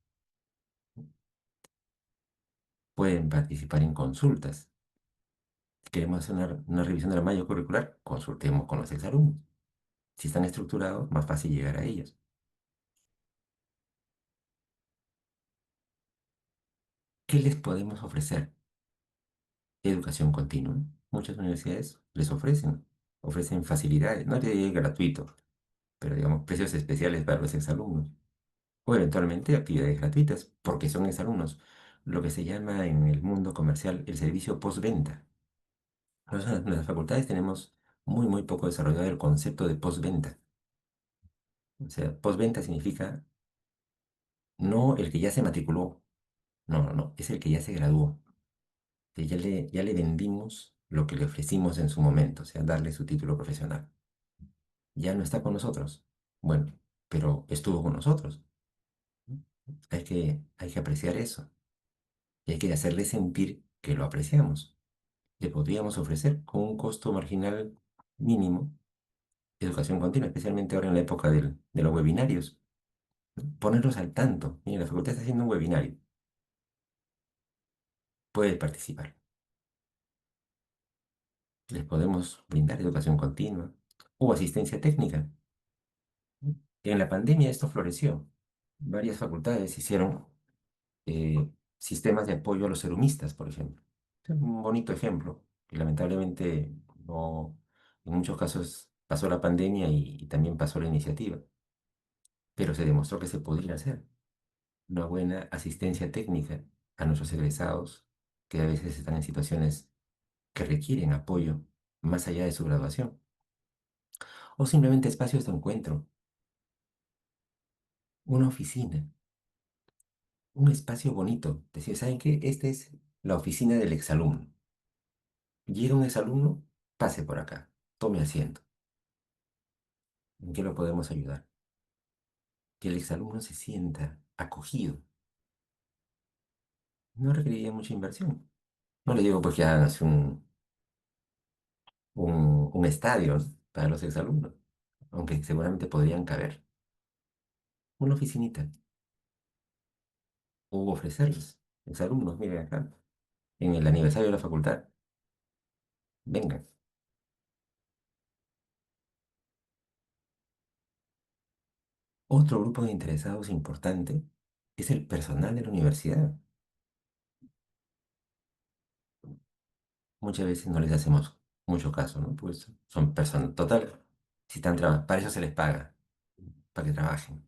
pueden participar en consultas. Si queremos hacer una revisión de la malla curricular, consultemos con los exalumnos. Si están estructurados, más fácil llegar a ellos. ¿Qué les podemos ofrecer? Educación continua. Muchas universidades les ofrecen facilidades, no te digo gratuito, pero digamos precios especiales para los exalumnos. O eventualmente actividades gratuitas, porque son exalumnos. Lo que se llama en el mundo comercial el servicio postventa. Nosotros en las facultades tenemos muy poco desarrollado el concepto de postventa. O sea, postventa significa no el que ya se matriculó, no, es el que ya se graduó. Que ya le vendimos lo que le ofrecimos en su momento, o sea, darle su título profesional. Ya no está con nosotros. Bueno, pero estuvo con nosotros. Hay que apreciar eso y hay que hacerle sentir que lo apreciamos. Le podríamos ofrecer con un costo marginal mínimo educación continua, especialmente ahora en la época de los webinarios. Ponerlos al tanto. Mira, la facultad está haciendo un webinario. Puede participar. Les podemos brindar educación continua o asistencia técnica. En la pandemia esto floreció. Varias facultades hicieron sistemas de apoyo a los serumistas, por ejemplo. Es un bonito ejemplo, que lamentablemente no, en muchos casos pasó la pandemia y también pasó la iniciativa, pero se demostró que se podría hacer una buena asistencia técnica a nuestros egresados, que a veces están en situaciones que requieren apoyo más allá de su graduación, o simplemente espacios de encuentro, una oficina, un espacio bonito. Decir, ¿saben qué? Esta es la oficina del exalumno. Llega un exalumno, pase por acá, tome asiento. ¿En qué lo podemos ayudar? Que el exalumno se sienta acogido. No requeriría mucha inversión. No le digo pues que hagan así un estadio, ¿no? Para los exalumnos, aunque seguramente podrían caber. Una oficinita, o ofrecerles, exalumnos, miren acá, en el aniversario de la facultad, vengan. Otro grupo de interesados importante es el personal de la universidad. Muchas veces no les hacemos mucho caso, ¿no? Pues son personas, total, si están trabajando, para eso se les paga, para que trabajen.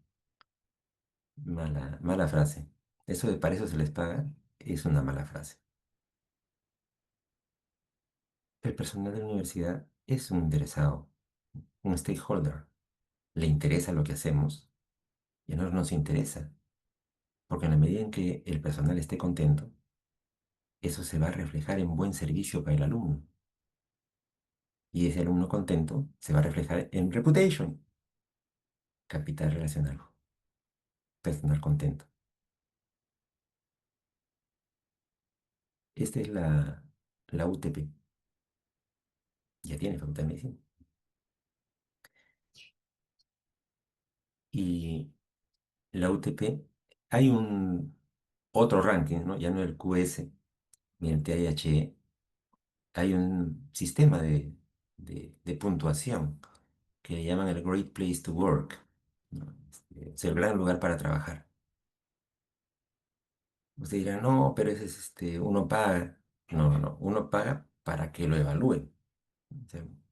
Mala frase. Eso de para eso se les paga es una mala frase. El personal de la universidad es un interesado, un stakeholder. Le interesa lo que hacemos y a nosotros nos interesa, porque en la medida en que el personal esté contento, eso se va a reflejar en buen servicio para el alumno. Y ese alumno contento se va a reflejar en reputation, capital relacional, personal contento. Esta es la UTP. Ya tiene facultad de medicina. Y la UTP, hay otro ranking, ¿no? Ya no el QS ni el TIHE, hay un sistema de puntuación que le llaman el Great Place to Work, ¿no? Es el gran lugar para trabajar. Usted dirá, no, pero ese es uno paga. No, uno paga para que lo evalúen.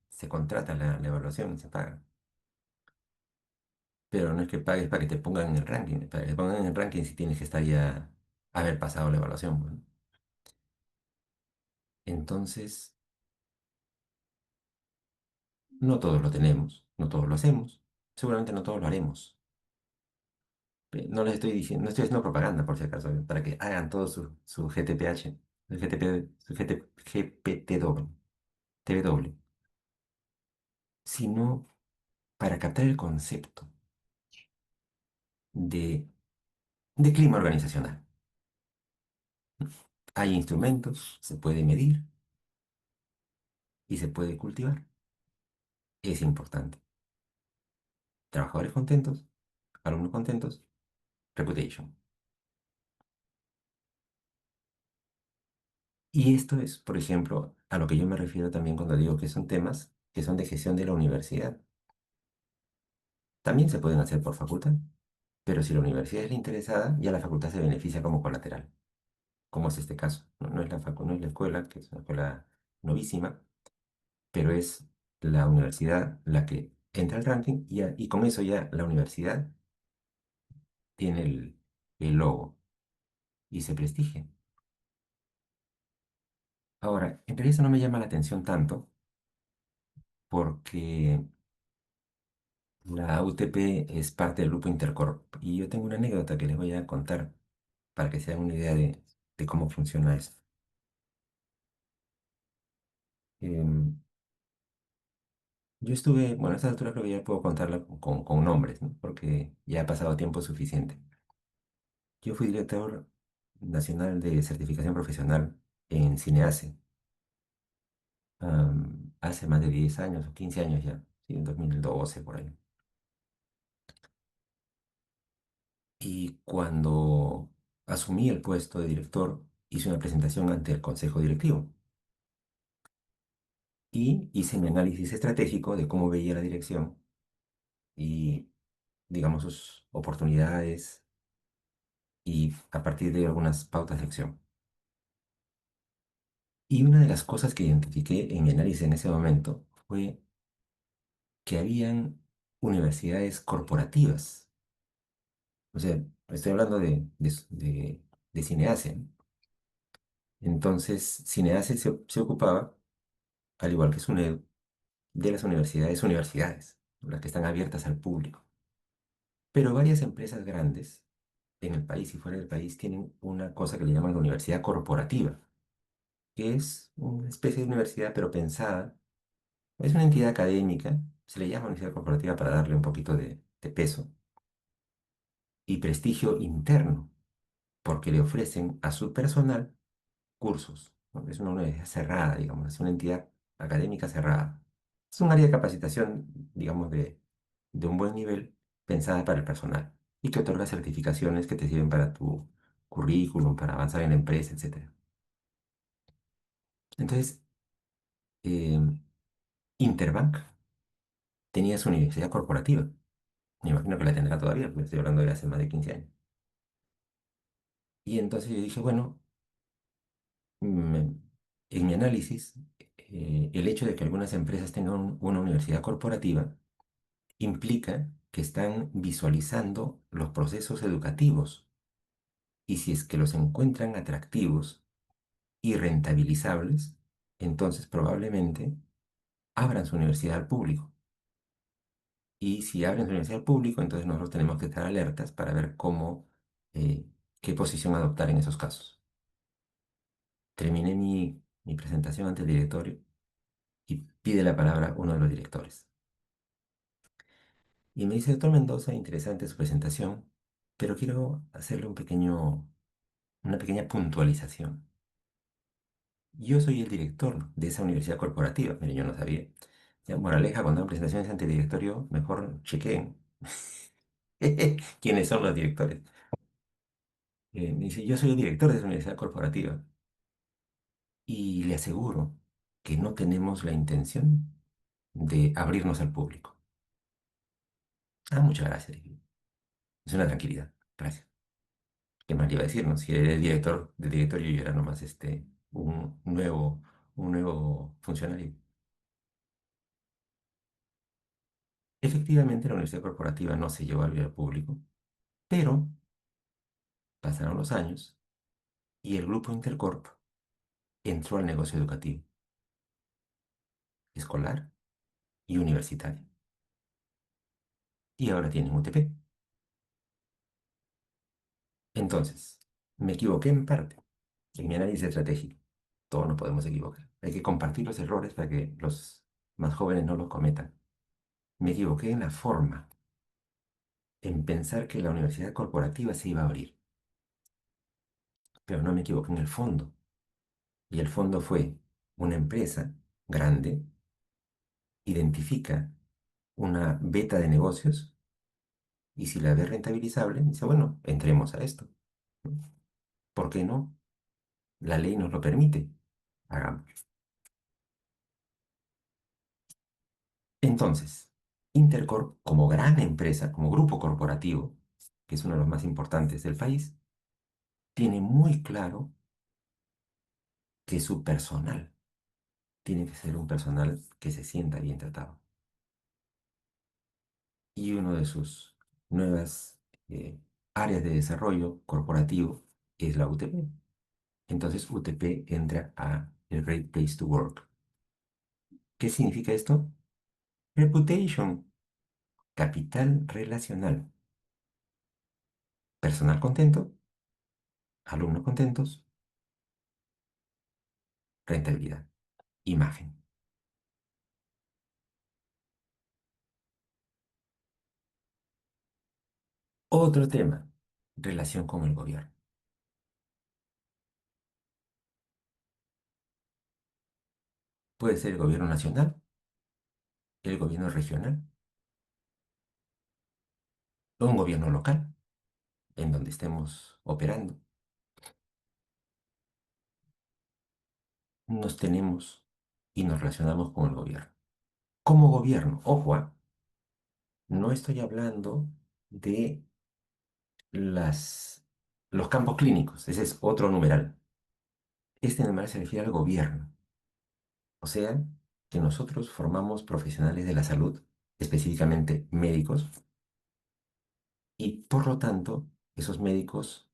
Se contrata la evaluación, se paga. Pero no es que pagues para que te pongan en el ranking. Para que te pongan en el ranking si tienes que estar ya, haber pasado la evaluación, pues, ¿no? Entonces, no todos lo tenemos, no todos lo hacemos, seguramente no todos lo haremos. No les estoy diciendo, no estoy haciendo propaganda por si acaso, para que hagan todo su GTPH. el GPT-W, TW, sino para captar el concepto de, de clima organizacional. Hay instrumentos, se puede medir y se puede cultivar. Es importante. Trabajadores contentos, alumnos contentos, reputation. Y esto es, por ejemplo, a lo que yo me refiero también cuando digo que son temas que son de gestión de la universidad. También se pueden hacer por facultad, pero si la universidad es la interesada, ya la facultad se beneficia como colateral, como es este caso. No es no es la escuela, que es una escuela novísima, pero es la universidad la que entra al ranking y con eso ya la universidad tiene el logo y se prestigia. Ahora, en realidad eso no me llama la atención tanto porque la UTP es parte del grupo Intercorp y yo tengo una anécdota que les voy a contar para que se hagan una idea de cómo funciona esto. Em, yo estuve, bueno, a esta altura creo que ya puedo contarla con nombres, ¿no? Porque ya ha pasado tiempo suficiente. Yo fui director nacional de certificación profesional en Cineace, hace más de 10 años o 15 años ya, sí, en 2012 por ahí. Y cuando asumí el puesto de director, hice una presentación ante el consejo directivo y hice mi análisis estratégico de cómo veía la dirección y, digamos, sus oportunidades y a partir de algunas pautas de acción. Y una de las cosas que identifiqué en mi análisis en ese momento fue que habían universidades corporativas. O sea, estoy hablando de Cineace, ¿no? Entonces, Cineace se ocupaba, al igual que SUNEDU, de las universidades, las que están abiertas al público. Pero varias empresas grandes en el país y fuera del país tienen una cosa que le llaman la universidad corporativa, que es una especie de universidad pero pensada, es una entidad académica, se le llama universidad corporativa para darle un poquito de peso y prestigio interno, porque le ofrecen a su personal cursos, ¿no? Es una universidad cerrada, digamos, es una entidad académica cerrada. Es un área de capacitación, digamos, de un buen nivel, pensada para el personal y que otorga certificaciones que te sirven para tu currículum, para avanzar en la empresa, etcétera. Entonces, eh, Interbank tenía su universidad corporativa. Me imagino que la tendrá todavía, porque estoy hablando de hace más de 15 años. Y entonces yo dije, bueno, mm, en mi análisis, el hecho de que algunas empresas tengan una universidad corporativa implica que están visualizando los procesos educativos y si es que los encuentran atractivos y rentabilizables, entonces probablemente abran su universidad al público. Y si abren su universidad al público, entonces nosotros tenemos que estar alertas para ver eh, qué posición adoptar en esos casos. Terminé mi presentación ante el directorio y pide la palabra uno de los directores. Y me dice, doctor Mendoza, interesante su presentación, pero quiero hacerle una pequeña puntualización. Yo soy el director de esa universidad corporativa. Mire, yo no sabía. Ya, moraleja, cuando dan presentaciones ante el directorio, mejor chequeen quiénes son los directores. Me dice, yo soy el director de esa universidad corporativa y le aseguro que no tenemos la intención de abrirnos al público. Ah, muchas gracias. Le dije. Es una tranquilidad. Gracias. ¿Qué más le iba a decir, no? Si eres director del directorio, yo era nomás un nuevo funcionario. Efectivamente, la universidad corporativa no se llevó a abrir al público, pero pasaron los años y el grupo Intercorp entró al negocio educativo, escolar y universitario. Y ahora tienen UTP. Entonces, me equivoqué en parte en mi análisis estratégico. todos nos podemos equivocar. Hay que compartir los errores para que los más jóvenes no los cometan. Me equivoqué en la forma, en pensar que la universidad corporativa se iba a abrir, pero no me equivoqué en el fondo. Y el fondo fue una empresa grande, identifica una beta de negocios y si la ve rentabilizable, dice, bueno, entremos a esto. ¿Por qué no? La ley nos lo permite. Hagamos. Entonces, Intercorp, como gran empresa, como grupo corporativo, que es uno de los más importantes del país, tiene muy claro que su personal tiene que ser un personal que se sienta bien tratado. Y uno de sus nuevas eh, áreas de desarrollo corporativo es la UTP. Entonces UTP entra a el Great Place to Work. ¿Qué significa esto? Reputation, capital relacional, personal contento, alumnos contentos, rentabilidad, imagen. Otro tema, relación con el gobierno. Puede ser el gobierno nacional, el gobierno regional o un gobierno local en donde estemos operando. Nos tenemos y nos relacionamos con el gobierno. Como gobierno, ojo, no estoy hablando de las, los campos clínicos, ese es otro numeral. Este numeral se refiere al gobierno, o sea, que nosotros formamos profesionales de la salud, específicamente médicos, y por lo tanto, esos médicos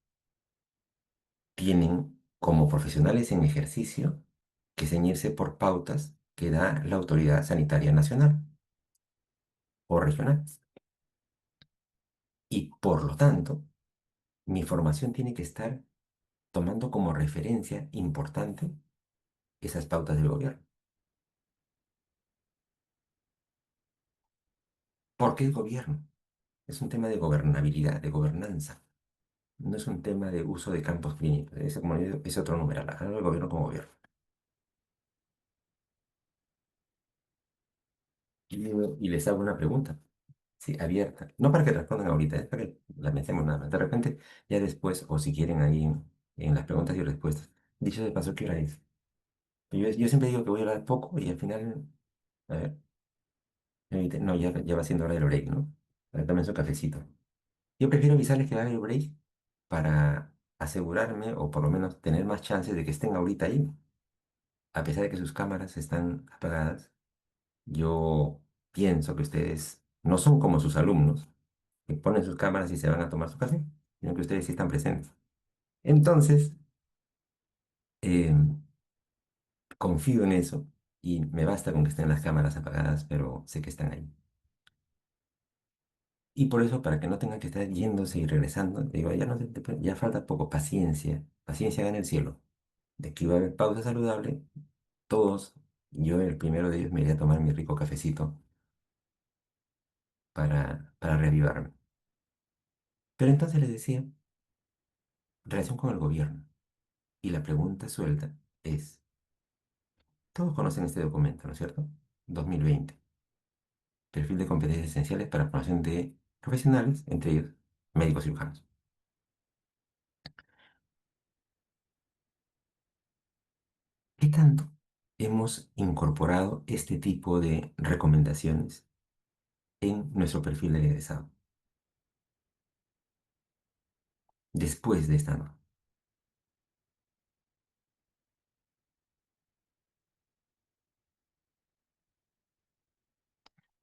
tienen como profesionales en ejercicio que ceñirse por pautas que da la autoridad sanitaria nacional o regional. Y por lo tanto, mi formación tiene que estar tomando como referencia importante esas pautas del gobierno. ¿Por qué el gobierno? Es un tema de gobernabilidad, de gobernanza. No es un tema de uso de campos clínicos. Ese, como digo, es otro numeral. Hablo del gobierno como gobierno. Y les hago una pregunta, sí, abierta. No para que respondan ahorita, es para que la pensemos nada más. De repente, ya después, o si quieren ahí en las preguntas y respuestas. Dicho de paso, ¿qué hora es? Yo siempre digo que voy a hablar poco y al final, a ver, no, ya va siendo hora del break, ¿no? A ver, tomen su cafecito. Yo prefiero avisarles que va a haber break para asegurarme o por lo menos tener más chances de que estén ahorita ahí. A pesar de que sus cámaras están apagadas, yo pienso que ustedes no son como sus alumnos, que ponen sus cámaras y se van a tomar su café, sino que ustedes sí están presentes. Entonces, eh, confío en eso y me basta con que estén las cámaras apagadas, pero sé que están ahí. Y por eso, para que no tengan que estar yéndose y regresando, digo, ya, no, ya falta poco, paciencia, paciencia gana el cielo. De aquí va a haber pausa saludable, todos, yo el primero de ellos me iré a tomar mi rico cafecito para reavivarme. Pero entonces les decía, relación con el gobierno. Y la pregunta suelta es, todos conocen este documento, ¿no es cierto? 2020, perfil de competencias esenciales para formación de profesionales, entre ellos médicos cirujanos. ¿Qué tanto hemos incorporado este tipo de recomendaciones en nuestro perfil de egresado después de esta norma?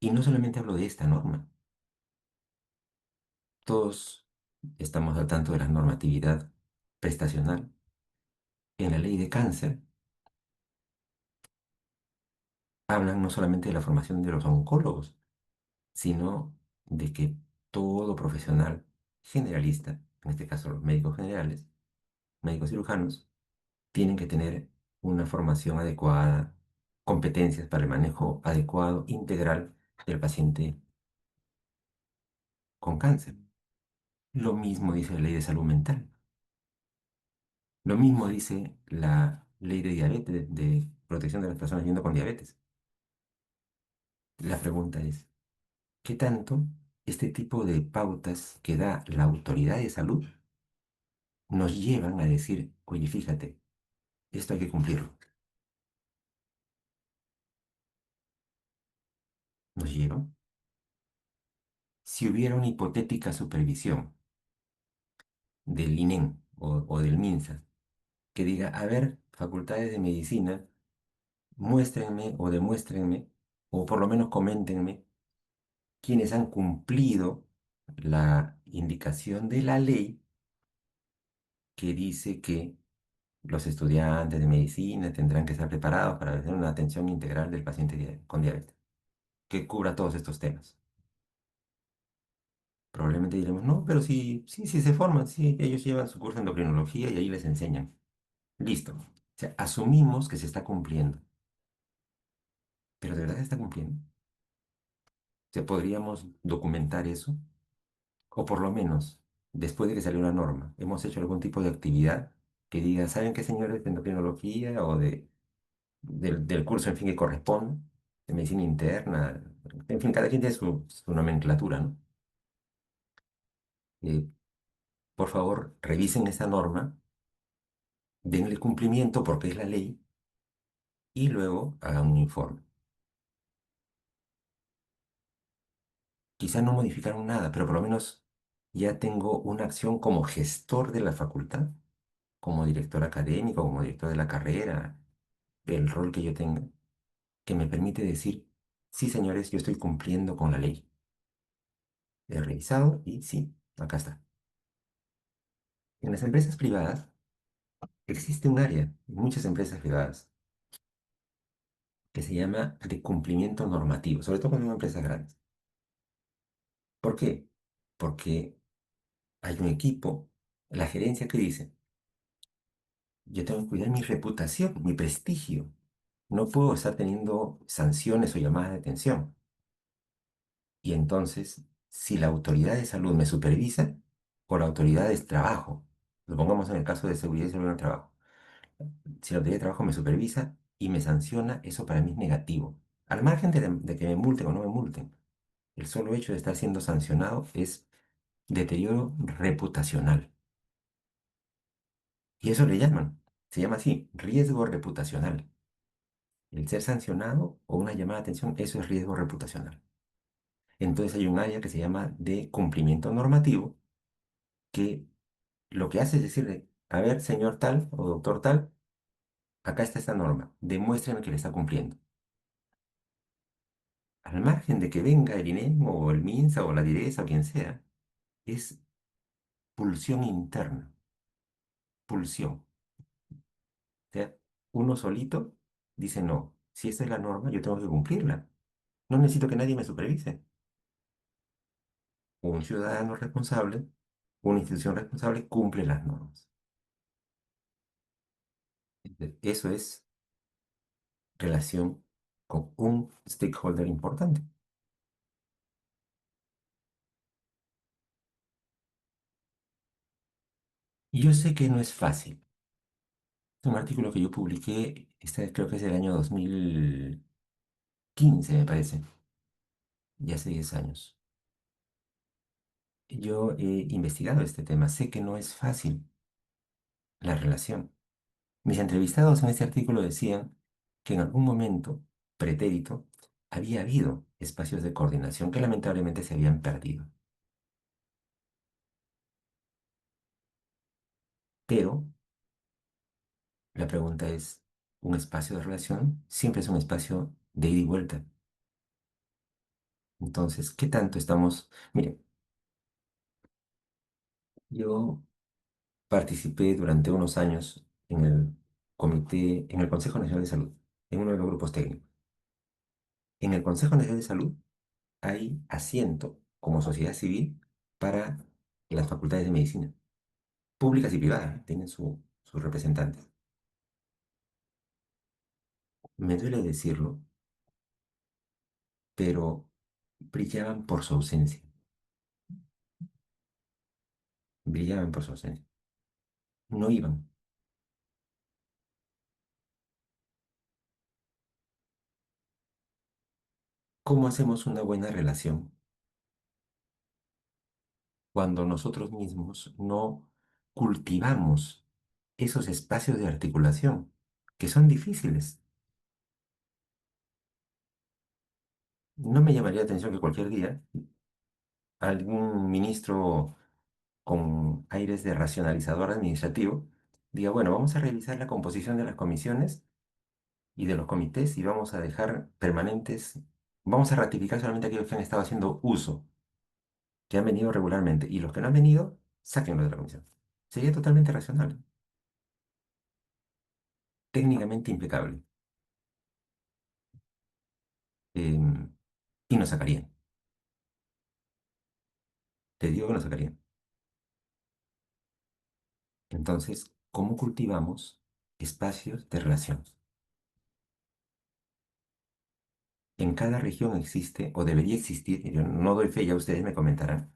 Y no solamente hablo de esta norma, todos estamos al tanto de la normatividad prestacional. En la ley de cáncer hablan no solamente de la formación de los oncólogos, sino de que todo profesional generalista, en este caso los médicos generales, médicos cirujanos, tienen que tener una formación adecuada, competencias para el manejo adecuado, integral del paciente con cáncer. Lo mismo dice la ley de salud mental. Lo mismo dice la ley de diabetes, de protección de las personas viviendo con diabetes. La pregunta es, ¿qué tanto este tipo de pautas que da la autoridad de salud nos llevan a decir, oye, fíjate, esto hay que cumplirlo? ¿Nos llevan? Si hubiera una hipotética supervisión del INEM o del MINSA que diga, a ver, facultades de medicina, muéstrenme o demuéstrenme, o por lo menos coméntenme, quienes han cumplido la indicación de la ley que dice que los estudiantes de medicina tendrán que estar preparados para hacer una atención integral del paciente con diabetes, que cubra todos estos temas. Probablemente diremos, no, pero sí, sí, sí se forman, sí, ellos llevan su curso de endocrinología y ahí les enseñan. Listo. O sea, asumimos que se está cumpliendo, pero ¿de verdad se está cumpliendo? O sea, ¿podríamos documentar eso? O por lo menos, después de que salió una norma, hemos hecho algún tipo de actividad que diga, ¿saben qué, señores de endocrinología o del curso, en fin, que corresponde, de medicina interna? En fin, cada quien tiene su nomenclatura, ¿no? Eh, por favor, revisen esa norma, denle cumplimiento porque es la ley y luego hagan un informe. Quizá no modificaron nada, pero por lo menos ya tengo una acción como gestor de la facultad, como director académico, como director de la carrera, el rol que yo tenga, que me permite decir, sí, señores, yo estoy cumpliendo con la ley. He revisado y sí, acá está. En las empresas privadas existe un área, en muchas empresas privadas, que se llama de cumplimiento normativo, sobre todo cuando son empresas grandes. ¿Por qué? Porque hay un equipo, la gerencia que dice, yo tengo que cuidar mi reputación, mi prestigio. No puedo estar teniendo sanciones o llamadas de atención. Y entonces, si la autoridad de salud me supervisa, o la autoridad de trabajo, lo pongamos en el caso de seguridad y salud en el trabajo, si la autoridad de trabajo me supervisa y me sanciona, eso para mí es negativo. Al margen de que me multen o no me multen, el solo hecho de estar siendo sancionado es deterioro reputacional. Y eso le llaman, se llama así, riesgo reputacional. El ser sancionado o una llamada de atención, eso es riesgo reputacional. Entonces hay un área que se llama de cumplimiento normativo, que lo que hace es decirle, a ver, señor tal o doctor tal, acá está esta norma, demuéstreme que le está cumpliendo. Al margen de que venga el INEM o el MINSA o la DIRESA o quien sea, es pulsión interna, pulsión. O sea, uno solito dice, no, si esta es la norma, yo tengo que cumplirla. No necesito que nadie me supervise. Un ciudadano responsable, una institución responsable cumple las normas. Eso es relación con un stakeholder importante. Y yo sé que no es fácil. Es un artículo que yo publiqué, creo que es del año 2015, me parece, ya hace 10 años. Yo he investigado este tema, sé que no es fácil la relación. Mis entrevistados en este artículo decían que en algún momento, pretérito, había habido espacios de coordinación que lamentablemente se habían perdido. Pero la pregunta es, ¿un espacio de relación siempre es un espacio de ida y vuelta? Entonces, ¿qué tanto estamos? Mire, yo participé durante unos años en el comité, en el Consejo Nacional de Salud, en uno de los grupos técnicos. En el Consejo Nacional de Salud hay asiento como sociedad civil para las facultades de medicina, públicas y privadas, tienen sus representantes. me duele decirlo, pero brillaban por su ausencia, brillaban por su ausencia. No iban. ¿Cómo hacemos una buena relación cuando nosotros mismos no cultivamos esos espacios de articulación que son difíciles? No me llamaría la atención que cualquier día algún ministro con aires de racionalizador administrativo diga, bueno, vamos a revisar la composición de las comisiones y de los comités y vamos a dejar permanentes, vamos a ratificar solamente aquellos que han estado haciendo uso, que han venido regularmente, y los que no han venido, sáquenlo de la comisión. Sería totalmente racional, técnicamente impecable, em, y nos sacarían. Te digo que nos sacarían. Entonces, ¿cómo cultivamos espacios de relación? En cada región existe, o debería existir, y yo no doy fe, ya ustedes me comentarán,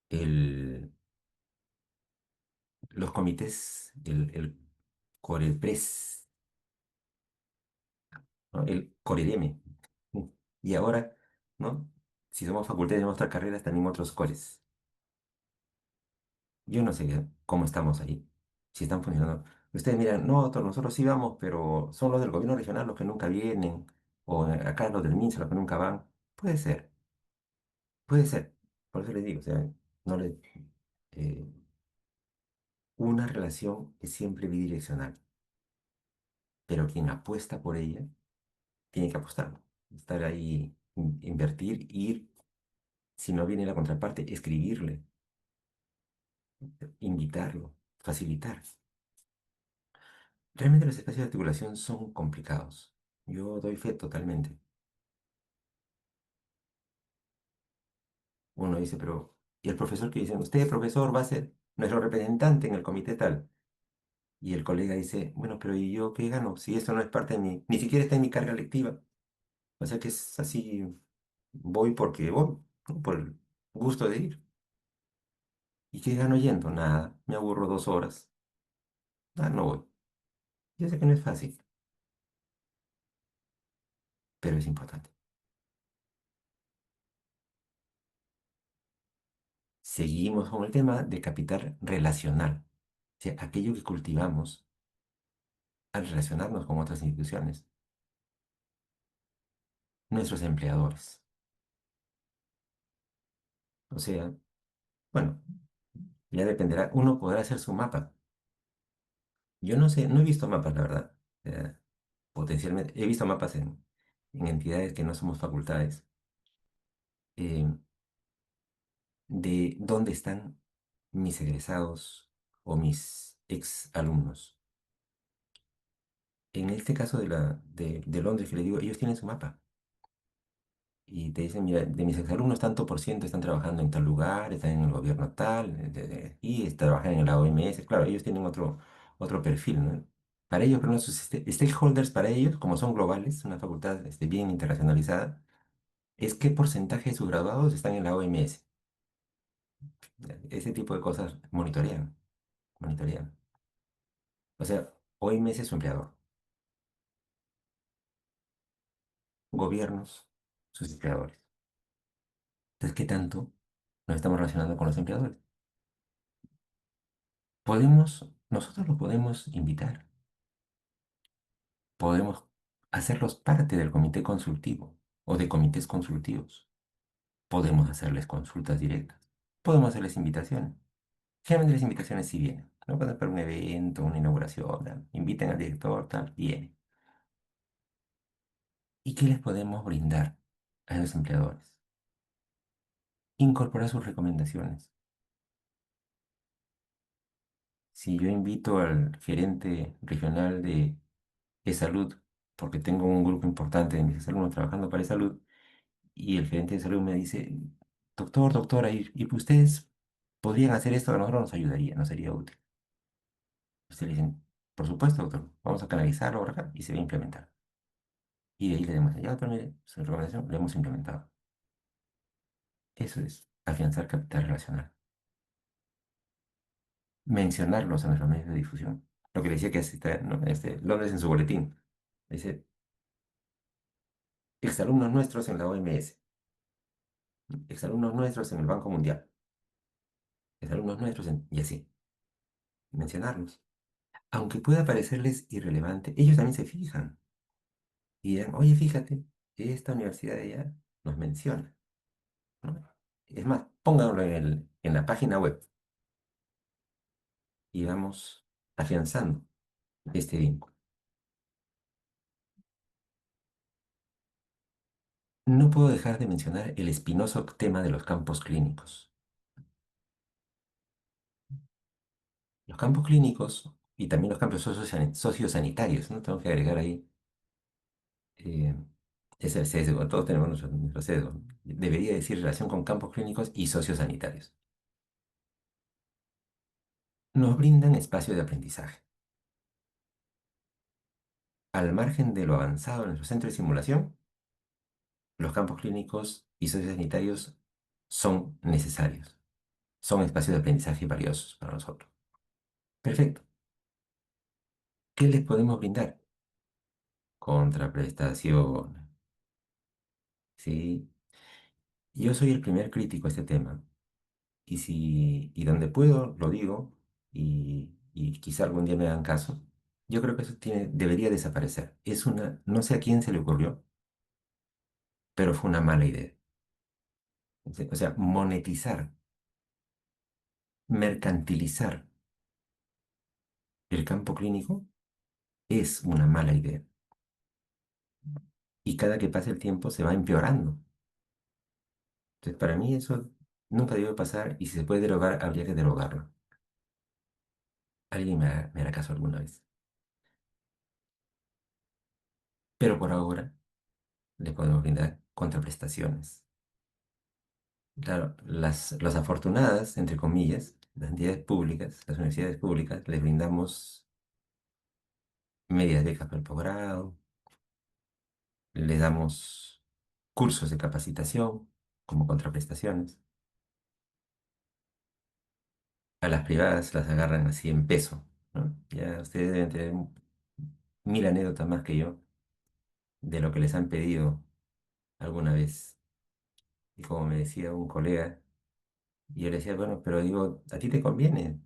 el, los comités, el Corepres, ¿no? El Corereme. Y ahora, ¿no? Si somos facultades de nuestras carreras, también otros cores. Yo no sé cómo estamos ahí, si están funcionando. Ustedes miran, no, nosotros sí vamos, pero son los del gobierno regional los que nunca vienen, o acá los del MINSA los que nunca van. Puede ser, puede ser. Por eso les digo, o sea, no le, eh, una relación es siempre bidireccional, pero quien apuesta por ella tiene que apostar, estar ahí, invertir, ir, si no viene la contraparte, escribirle, invitarlo, facilitar. Realmente los espacios de articulación son complicados. Yo doy fe totalmente. Uno dice, pero, ¿y el profesor que dice, usted, profesor, va a ser nuestro representante en el comité tal? Y el colega dice, bueno, pero ¿y yo qué gano? Si esto no es parte de mi, ni siquiera está en mi carga lectiva. O sea que es así, voy porque voy, ¿no? Por el gusto de ir. ¿Y qué gano yendo? Nada, me aburro 2 horas. Ah, no voy. Yo sé que no es fácil, pero es importante. Seguimos con el tema de capital relacional. O sea, aquello que cultivamos al relacionarnos con otras instituciones, nuestros empleadores. O sea, bueno, ya dependerá, uno podrá hacer su mapa. Yo no sé, no he visto mapas, la verdad. Potencialmente, he visto mapas en entidades que no somos facultades, eh, de dónde están mis egresados o mis ex alumnos. En este caso de Londres, que le digo, ellos tienen su mapa. Y te dicen, mira, de mis exalumnos tanto por ciento están trabajando en tal lugar, están en el gobierno tal, y trabajan en la OMS. Claro, ellos tienen otro perfil, ¿no? Para ellos, pero sus stakeholders, para ellos, como son globales, una facultad bien internacionalizada, es qué porcentaje de sus graduados están en la OMS. Ese tipo de cosas monitorean, monitorean. O sea, OMS es su empleador, gobiernos, sus empleadores. Entonces, ¿qué tanto nos estamos relacionando con los empleadores? Nosotros los podemos invitar, podemos hacerlos parte del comité consultivo o de comités consultivos, podemos hacerles consultas directas, podemos hacerles invitaciones. Generalmente las invitaciones sí vienen, ¿no? Cuando es para un evento, una inauguración, tal, inviten al director, tal, viene. ¿Y qué les podemos brindar a los empleadores? Incorporar sus recomendaciones. Si yo invito al gerente regional de salud, porque tengo un grupo importante de mis alumnos trabajando para salud, y el gerente de salud me dice, doctor, doctora, y ustedes podrían hacer esto, a nosotros nos ayudaría, nos sería útil. Ustedes le dicen, Por supuesto, doctor, vamos a canalizarlo por acá y se va a implementar. Y de ahí le demos, ya, doctor, mire, su recomendación lo hemos implementado. Eso es afianzar capital relacional. Mencionarlos en nuestros medios de difusión. Lo que le decía que está, ¿no? Londres en su boletín. Dice, exalumnos nuestros en la OMS, exalumnos nuestros en el Banco Mundial, exalumnos nuestros en... Y así, mencionarlos. Aunque pueda parecerles irrelevante, ellos también se fijan y dirán, oye, fíjate, esta universidad de allá nos menciona, ¿no? Es más, pónganlo en la página web y vamos afianzando este vínculo. No puedo dejar de mencionar el espinoso tema de los campos clínicos. Los campos clínicos y también los campos sociosanitarios, ¿no? Tengo que agregar ahí eh, es el sesgo, todos tenemos nuestro sesgo. Debería decir relación con campos clínicos y sociosanitarios. Nos brindan espacio de aprendizaje. Al margen de lo avanzado en nuestro centro de simulación, los campos clínicos y sociosanitarios son necesarios. Son espacios de aprendizaje valiosos para nosotros. Perfecto. ¿Qué les podemos brindar? Contraprestación. Sí, yo soy el primer crítico a este tema. Y donde puedo, lo digo, y quizá algún día me hagan caso. Yo creo que eso debería desaparecer. No sé a quién se le ocurrió, pero fue una mala idea. O sea, monetizar, mercantilizar el campo clínico es una mala idea. Y cada que pasa el tiempo se va empeorando. Entonces, para mí eso nunca debió pasar y si se puede derogar, habría que derogarlo. Alguien me hará caso alguna vez. Pero por ahora le podemos brindar contraprestaciones. Claro, las afortunadas, entre comillas, las entidades públicas, las universidades públicas, les brindamos medias becas para el posgrado, les damos cursos de capacitación como contraprestaciones. A las privadas las agarran así en peso, ¿no? Ya ustedes deben tener mil anécdotas más que yo de lo que les han pedido alguna vez. Y como me decía un colega, y yo le decía, bueno, pero digo, a ti te conviene,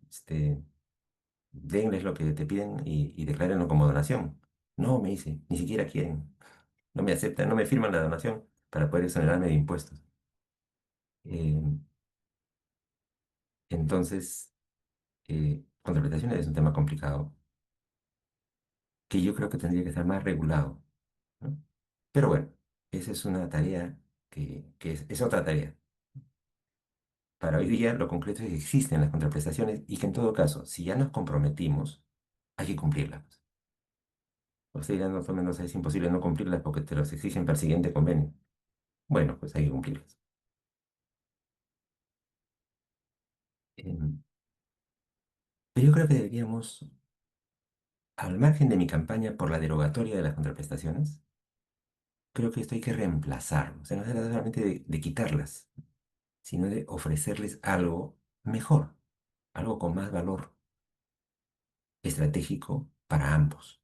denles lo que te piden y declárenlo como donación. No, me dice, ni siquiera quieren, no me aceptan, no me firman la donación para poder exonerarme de impuestos. Eh, entonces, contraprestaciones es un tema complicado que yo creo que tendría que estar más regulado, ¿no? Pero bueno, esa es una tarea es otra tarea. Para hoy día, lo concreto es que existen las contraprestaciones y que en todo caso, si ya nos comprometimos, hay que cumplirlas. Usted dirá, no, Mendoza, es imposible no cumplirlas porque te los exigen para el siguiente convenio. Bueno, pues hay que cumplirlas. Em, pero yo creo que deberíamos, al margen de mi campaña por la derogatoria de las contraprestaciones, creo que esto hay que reemplazarlo. O sea, no se trata solamente de quitarlas, sino de ofrecerles algo mejor, algo con más valor estratégico para ambos.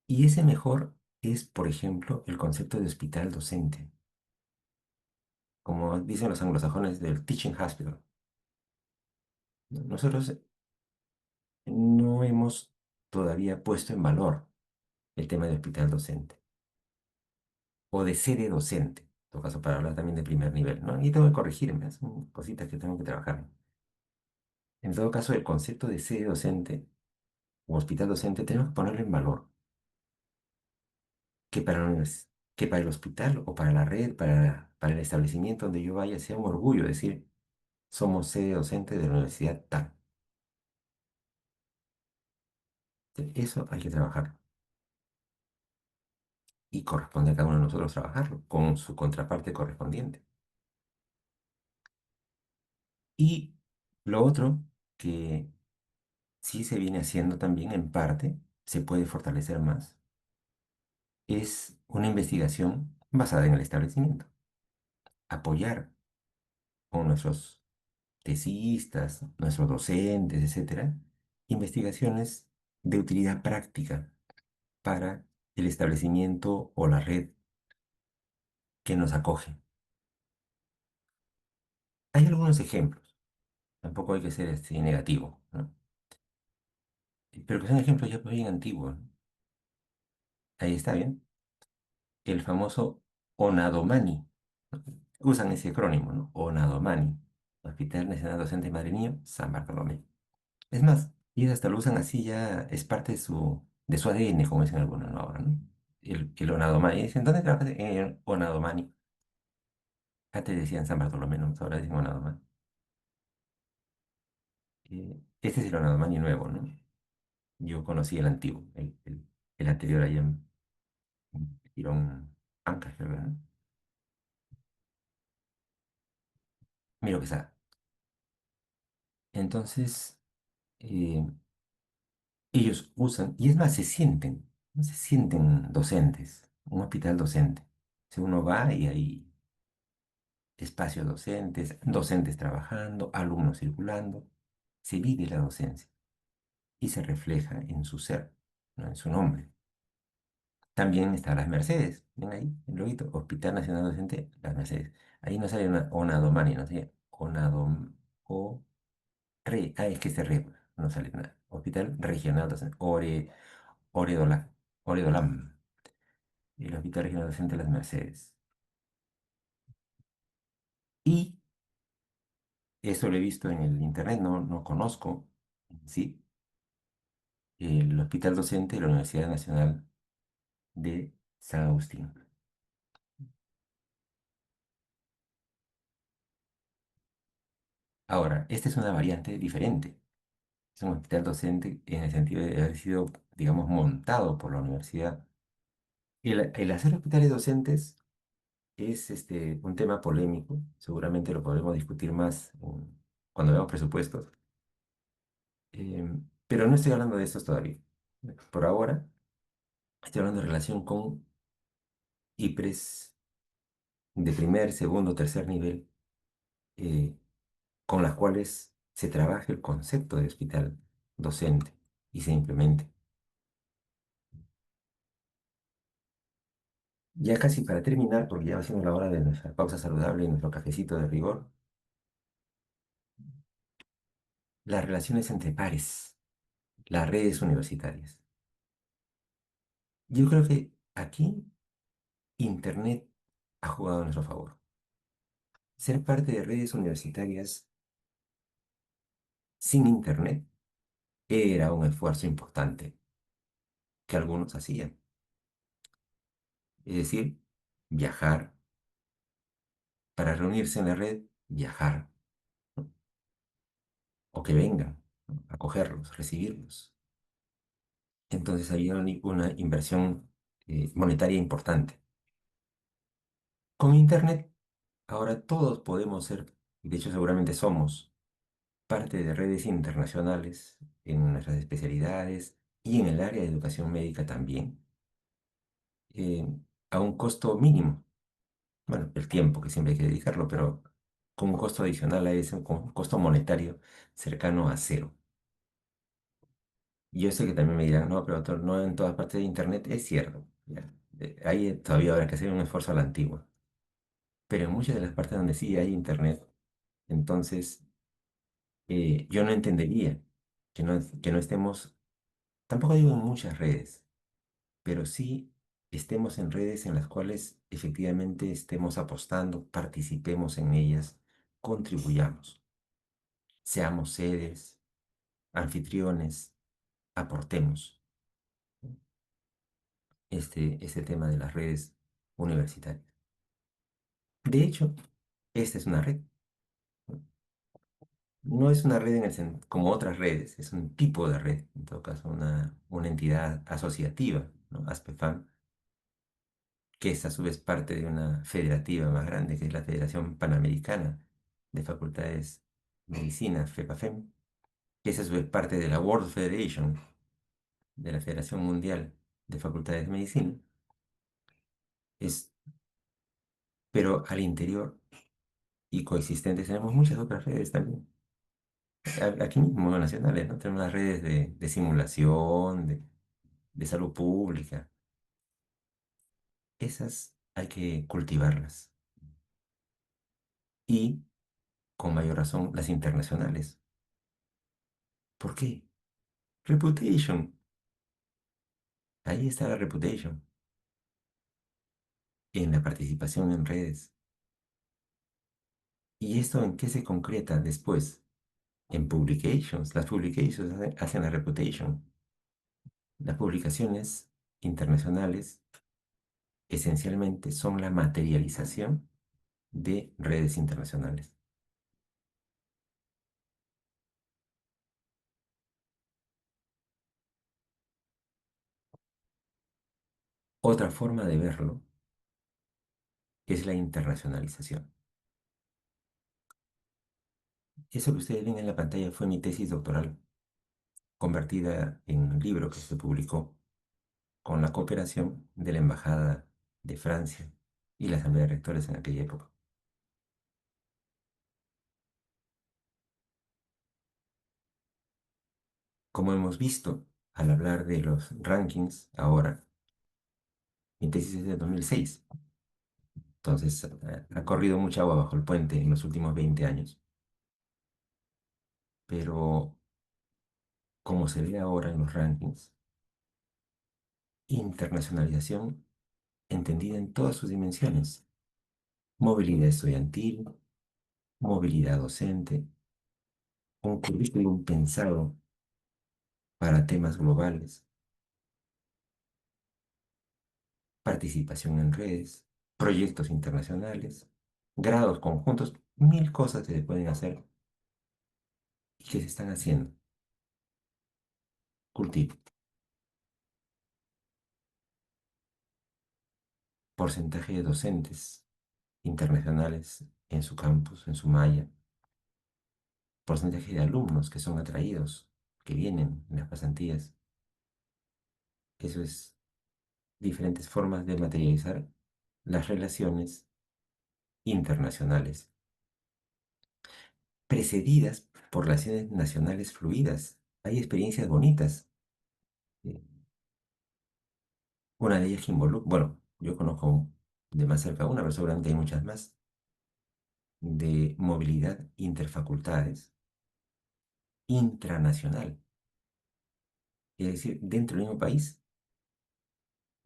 Y ese mejor es, por ejemplo, el concepto de hospital docente, como dicen los anglosajones del teaching hospital. Nosotros no hemos todavía puesto en valor el tema de hospital docente o de sede docente, en todo caso para hablar también de primer nivel, ¿no? Y tengo que corregirme, son cositas que tengo que trabajar. En todo caso, el concepto de sede docente o hospital docente tenemos que ponerlo en valor, que para, que para el hospital o para la red, para el establecimiento donde yo vaya, sea un orgullo decir, somos sede docente de la universidad tal. Eso hay que trabajar y corresponde a cada uno de nosotros trabajarlo con su contraparte correspondiente. Y lo otro que sí se viene haciendo también en parte, se puede fortalecer más, es una investigación basada en el establecimiento. Apoyar con nuestros tesistas, nuestros docentes, etcétera, investigaciones de utilidad práctica para el establecimiento o la red que nos acoge. Hay algunos ejemplos, tampoco hay que ser negativo, ¿no? Pero que son ejemplos ya pues bien antiguos, ¿no? Ahí está bien. El famoso Onadomani. Usan ese acrónimo, ¿no? Onadomani. Hospital Nacional Docente Madre Niño, San Bartolomé. Es más, ellos hasta lo usan así ya, es parte de su ADN, como dicen algunos, ¿no? Ahora, ¿no? El Onadomani. Dicen, ¿dónde trabajas en el Onadomani? Antes decían San Bartolomé, ¿no? Ahora dicen Onadomani. Este es el Onadomani nuevo, ¿no? Yo conocí el antiguo, el anterior allá en Tirón, Ancash, creo, ¿no? Miro que está. Entonces, eh, ellos usan, y es más, se sienten, no se sienten docentes, un hospital docente. Si uno va y hay espacios docentes, docentes trabajando, alumnos circulando, se vive la docencia y se refleja en su ser, ¿no? En su nombre. También está Las Mercedes, ven ahí, el loguito, Hospital Nacional Docente Las Mercedes. Ahí no sale una Onadomani, no sale Onadom, o Re, es que este re, no sale nada. Hospital Regional Docente, Oredola, Oredolam, el Hospital Regional Docente Las Mercedes. Y eso lo he visto en el internet, no conozco, ¿sí? El Hospital Docente de la Universidad Nacional de San Agustín. Ahora, esta es una variante diferente. Es un hospital docente en el sentido de haber sido, digamos, montado por la universidad. El hacer hospitales docentes es un tema polémico. Seguramente lo podremos discutir más cuando veamos presupuestos. Pero no estoy hablando de estos todavía. Por ahora, estoy hablando en relación con IPRES de primer, segundo, tercer nivel, eh, con las cuales se trabaja el concepto de hospital docente y se implemente. Ya casi para terminar, porque ya va siendo la hora de nuestra pausa saludable y nuestro cafecito de rigor, las relaciones entre pares, las redes universitarias. Yo creo que aquí Internet ha jugado a nuestro favor. Ser parte de redes universitarias sin Internet era un esfuerzo importante que algunos hacían. Es decir, viajar para reunirse en la red, viajar, ¿no? O que vengan, ¿no? A cogerlos, recibirlos. Entonces había una inversión monetaria importante. Con Internet, ahora todos podemos ser, y de hecho seguramente somos, parte de redes internacionales en nuestras especialidades y en el área de educación médica también, eh, a un costo mínimo. Bueno, el tiempo que siempre hay que dedicarlo, pero con un costo adicional a eso, con un costo monetario cercano a cero. Y yo sé que también me dirán, no, pero no en todas partes de Internet es cierto. Ya. Ahí todavía habrá que hacer un esfuerzo a la antigua. Pero en muchas de las partes donde sí hay Internet, entonces yo no entendería que no estemos, tampoco digo en muchas redes, pero sí estemos en redes en las cuales efectivamente estemos apostando, participemos en ellas, contribuyamos, seamos sedes, anfitriones, aportemos este tema de las redes universitarias. De hecho, esta es una red, ¿no? No es una red como otras redes, es un tipo de red, en todo caso, una entidad asociativa, ¿no? ASPEFAM, que es a su vez parte de una federativa más grande, que es la Federación Panamericana de Facultades de Medicina, FEPAFEM. Esa es parte de la World Federation, de la Federación Mundial de Facultades de Medicina. Es, pero al interior y coexistentes tenemos muchas otras redes también. Aquí mismo, nacionales, ¿no? Tenemos las redes de simulación, de salud pública. Esas hay que cultivarlas. Y, con mayor razón, las internacionales. ¿Por qué? Reputation. Ahí está la reputation. En la participación en redes. ¿Y esto en qué se concreta después? En publications. Las publications hacen la reputation. Las publicaciones internacionales esencialmente son la materialización de redes internacionales. Otra forma de verlo es la internacionalización. Eso que ustedes ven en la pantalla fue mi tesis doctoral, convertida en un libro que se publicó con la cooperación de la Embajada de Francia y la Asamblea de Rectores en aquella época. Como hemos visto al hablar de los rankings ahora, mi tesis es de 2006, entonces ha corrido mucha agua bajo el puente en los últimos 20 años, pero como se ve ahora en los rankings, internacionalización entendida en todas sus dimensiones: movilidad estudiantil, movilidad docente, un currículum pensado para temas globales, participación en redes, proyectos internacionales, grados conjuntos, mil cosas que se pueden hacer y que se están haciendo. Cultivo. Porcentaje de docentes internacionales en su campus, en su malla. Porcentaje de alumnos que son atraídos, que vienen en las pasantías. Eso es diferentes formas de materializar las relaciones internacionales, precedidas por relaciones nacionales fluidas. Hay experiencias bonitas. eh, Una de ellas que involucra, bueno, yo conozco de más cerca una, pero seguramente hay muchas más, de movilidad interfacultades, intranacional, es decir, dentro del mismo país.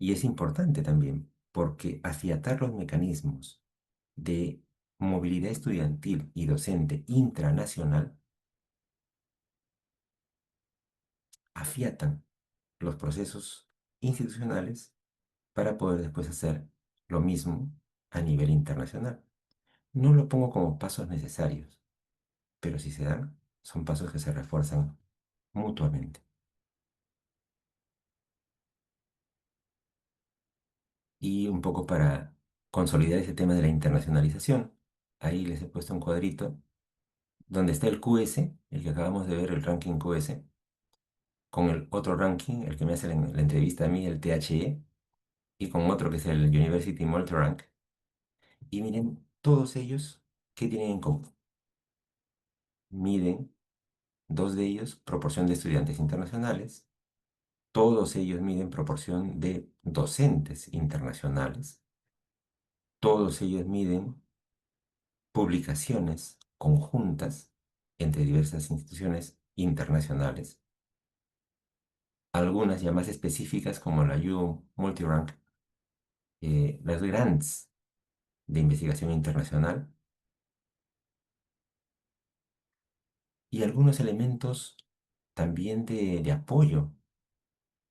Y es importante también, porque afiatar los mecanismos de movilidad estudiantil y docente intranacional afiatan los procesos institucionales para poder después hacer lo mismo a nivel internacional. No lo pongo como pasos necesarios, pero si se dan, son pasos que se refuerzan mutuamente. Y un poco para consolidar ese tema de la internacionalización, ahí les he puesto un cuadrito donde está el QS, el que acabamos de ver, el ranking QS, con el otro ranking, el que me hace la entrevista a mí, el THE, y con otro que es el University Multirank. Y miren, todos ellos, ¿qué tienen en común? Miden, dos de ellos, proporción de estudiantes internacionales, todos ellos miden proporción de docentes internacionales, todos ellos miden publicaciones conjuntas entre diversas instituciones internacionales, algunas ya más específicas como la U Multirank, las grants de investigación internacional y algunos elementos también de apoyo.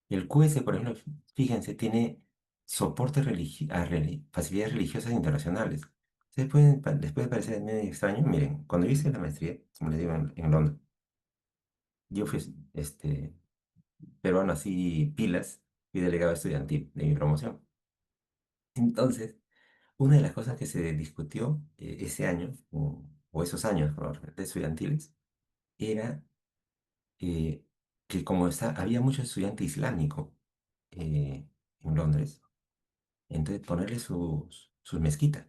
El QS, por ejemplo, fíjense, tiene soporte facilidades religiosas internacionales. Les puede parecer medio extraño. Miren, cuando yo hice la maestría, como les digo, en Londres, yo fui peruano así pilas y delegado estudiantil de mi promoción. Entonces, una de las cosas que se discutió ese año, o esos años, ¿no?, de estudiantiles, era eh, que como había mucho estudiante islámico en Londres, entonces ponerle sus mezquitas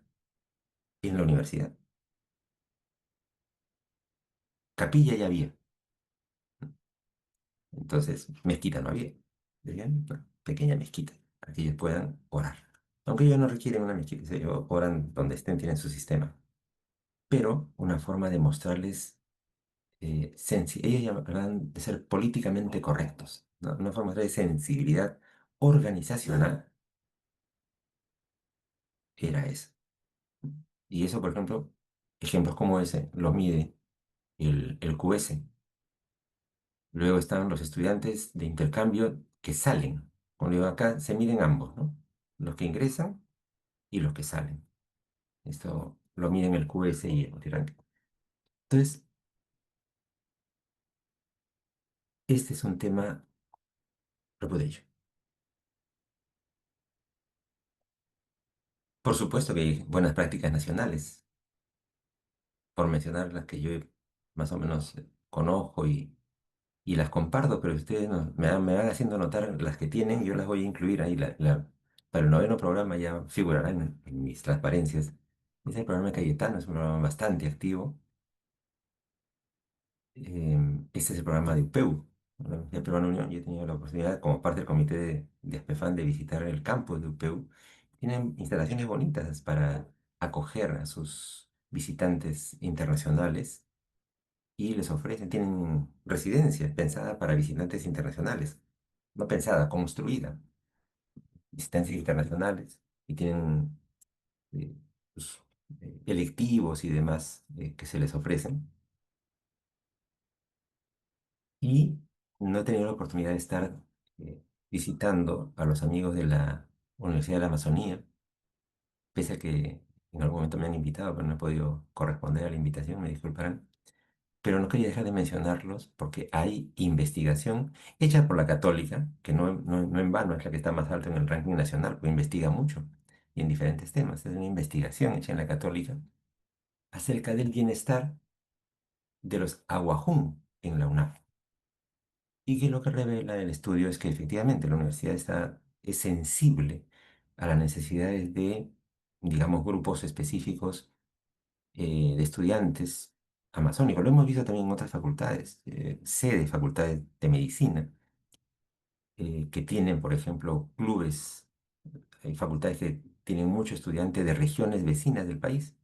en la universidad. Capilla ya había, entonces mezquita no había. Decían, "No, pequeña mezquita, para que ellos puedan orar. Aunque ellos no requieren una mezquita, ellos oran donde estén, tienen su sistema. Pero una forma de mostrarles, ellos hablan de ser políticamente correctos, ¿no? Una forma de sensibilidad organizacional era eso. Y eso, por ejemplo, ejemplos como ese los mide el QS. Luego están los estudiantes de intercambio que salen. Cuando digo acá, se miden ambos, ¿no? Los que ingresan y los que salen. Esto lo miden el QS y el multiranking. Entonces, este es un tema reputation. Por supuesto que hay buenas prácticas nacionales, por mencionar las que yo más o menos conozco y las comparto, pero ustedes me van haciendo notar las que tienen, yo las voy a incluir ahí. Para el noveno programa ya figurará en mis transparencias. Ese programa de Cayetano es un programa bastante activo. Este es el programa de UPEU, la Universidad Peruana Unión. Yo he tenido la oportunidad, como parte del comité de ASPEFAN, de visitar el campus de UPEU. Tienen instalaciones bonitas para acoger a sus visitantes internacionales y les ofrecen, tienen residencia pensada para visitantes internacionales, no pensada, construida, visitantes internacionales, y tienen eh, pues, electivos y demás que se les ofrecen. Y no he tenido la oportunidad de estar visitando a los amigos de la Universidad de la Amazonía, pese a que en algún momento me han invitado, pero no he podido corresponder a la invitación, me disculparán. Pero no quería dejar de mencionarlos porque hay investigación hecha por la Católica, que no en vano es la que está más alta en el ranking nacional, porque investiga mucho y en diferentes temas. Es una investigación hecha en la Católica acerca del bienestar de los aguajún en la UNAF. Y que lo que revela el estudio es que efectivamente la universidad es sensible a las necesidades de, digamos, grupos específicos de estudiantes amazónicos. Lo hemos visto también en otras facultades, sede facultades de medicina, que tienen, por ejemplo, clubes. Hay facultades que tienen muchos estudiantes de regiones vecinas del país,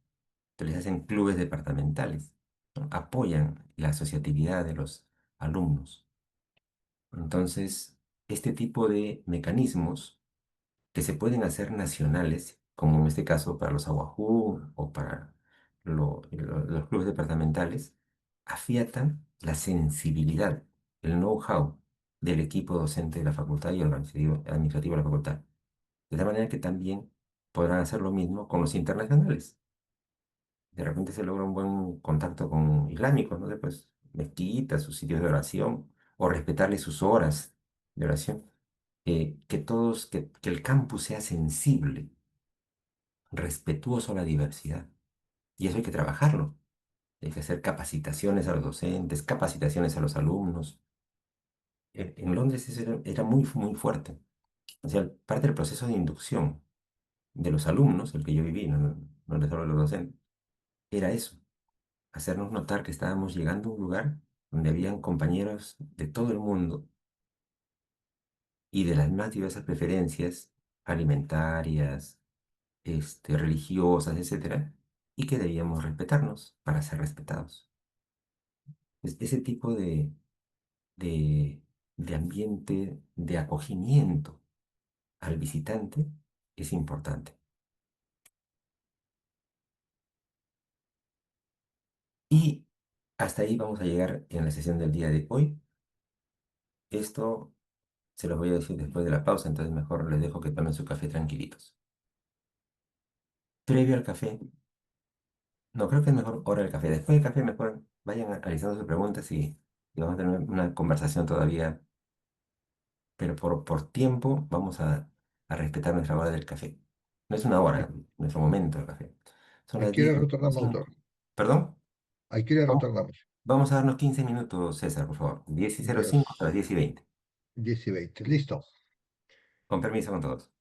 entonces hacen clubes departamentales, ¿no? Apoyan la asociatividad de los alumnos. Entonces, este tipo de mecanismos que se pueden hacer nacionales, como en este caso para los Aguajú o para los clubes departamentales, afiatan la sensibilidad, el know-how del equipo docente de la facultad y administrativo de la facultad. De tal manera que también podrán hacer lo mismo con los internacionales. De repente se logra un buen contacto con islámicos, ¿no? Después, mezquitas, sus sitios de oración, o respetarles sus horas de oración. Que el campus sea sensible, respetuoso a la diversidad. Y eso hay que trabajarlo. Hay que hacer capacitaciones a los docentes, capacitaciones a los alumnos. En Londres eso era muy, muy fuerte. O sea, parte del proceso de inducción de los alumnos, el que yo viví, no les hablo de los docentes, era eso, hacernos notar que estábamos llegando a un lugar donde habían compañeros de todo el mundo y de las más diversas preferencias alimentarias, religiosas, etcétera, y que debíamos respetarnos para ser respetados. Ese tipo de, de ambiente de acogimiento al visitante es importante. Y hasta ahí vamos a llegar en la sesión del día de hoy. Esto se los voy a decir después de la pausa, entonces mejor les dejo que tomen su café tranquilitos. Previo al café, no creo que es mejor hora del café. Después del café, mejor vayan analizando sus preguntas y vamos a tener una conversación todavía, pero por tiempo vamos a respetar nuestra hora del café. No es una hora, nuestro momento del café. Son ¿A las qué hora 10 retornamos, doctor? cinco. ¿Perdón? ¿A qué hora ¿Cómo? retornamos? Vamos a darnos 15 minutos, César, por favor. 10:05 hasta las 10, 10:20. 10 y 20. Listo. Con permiso con todos.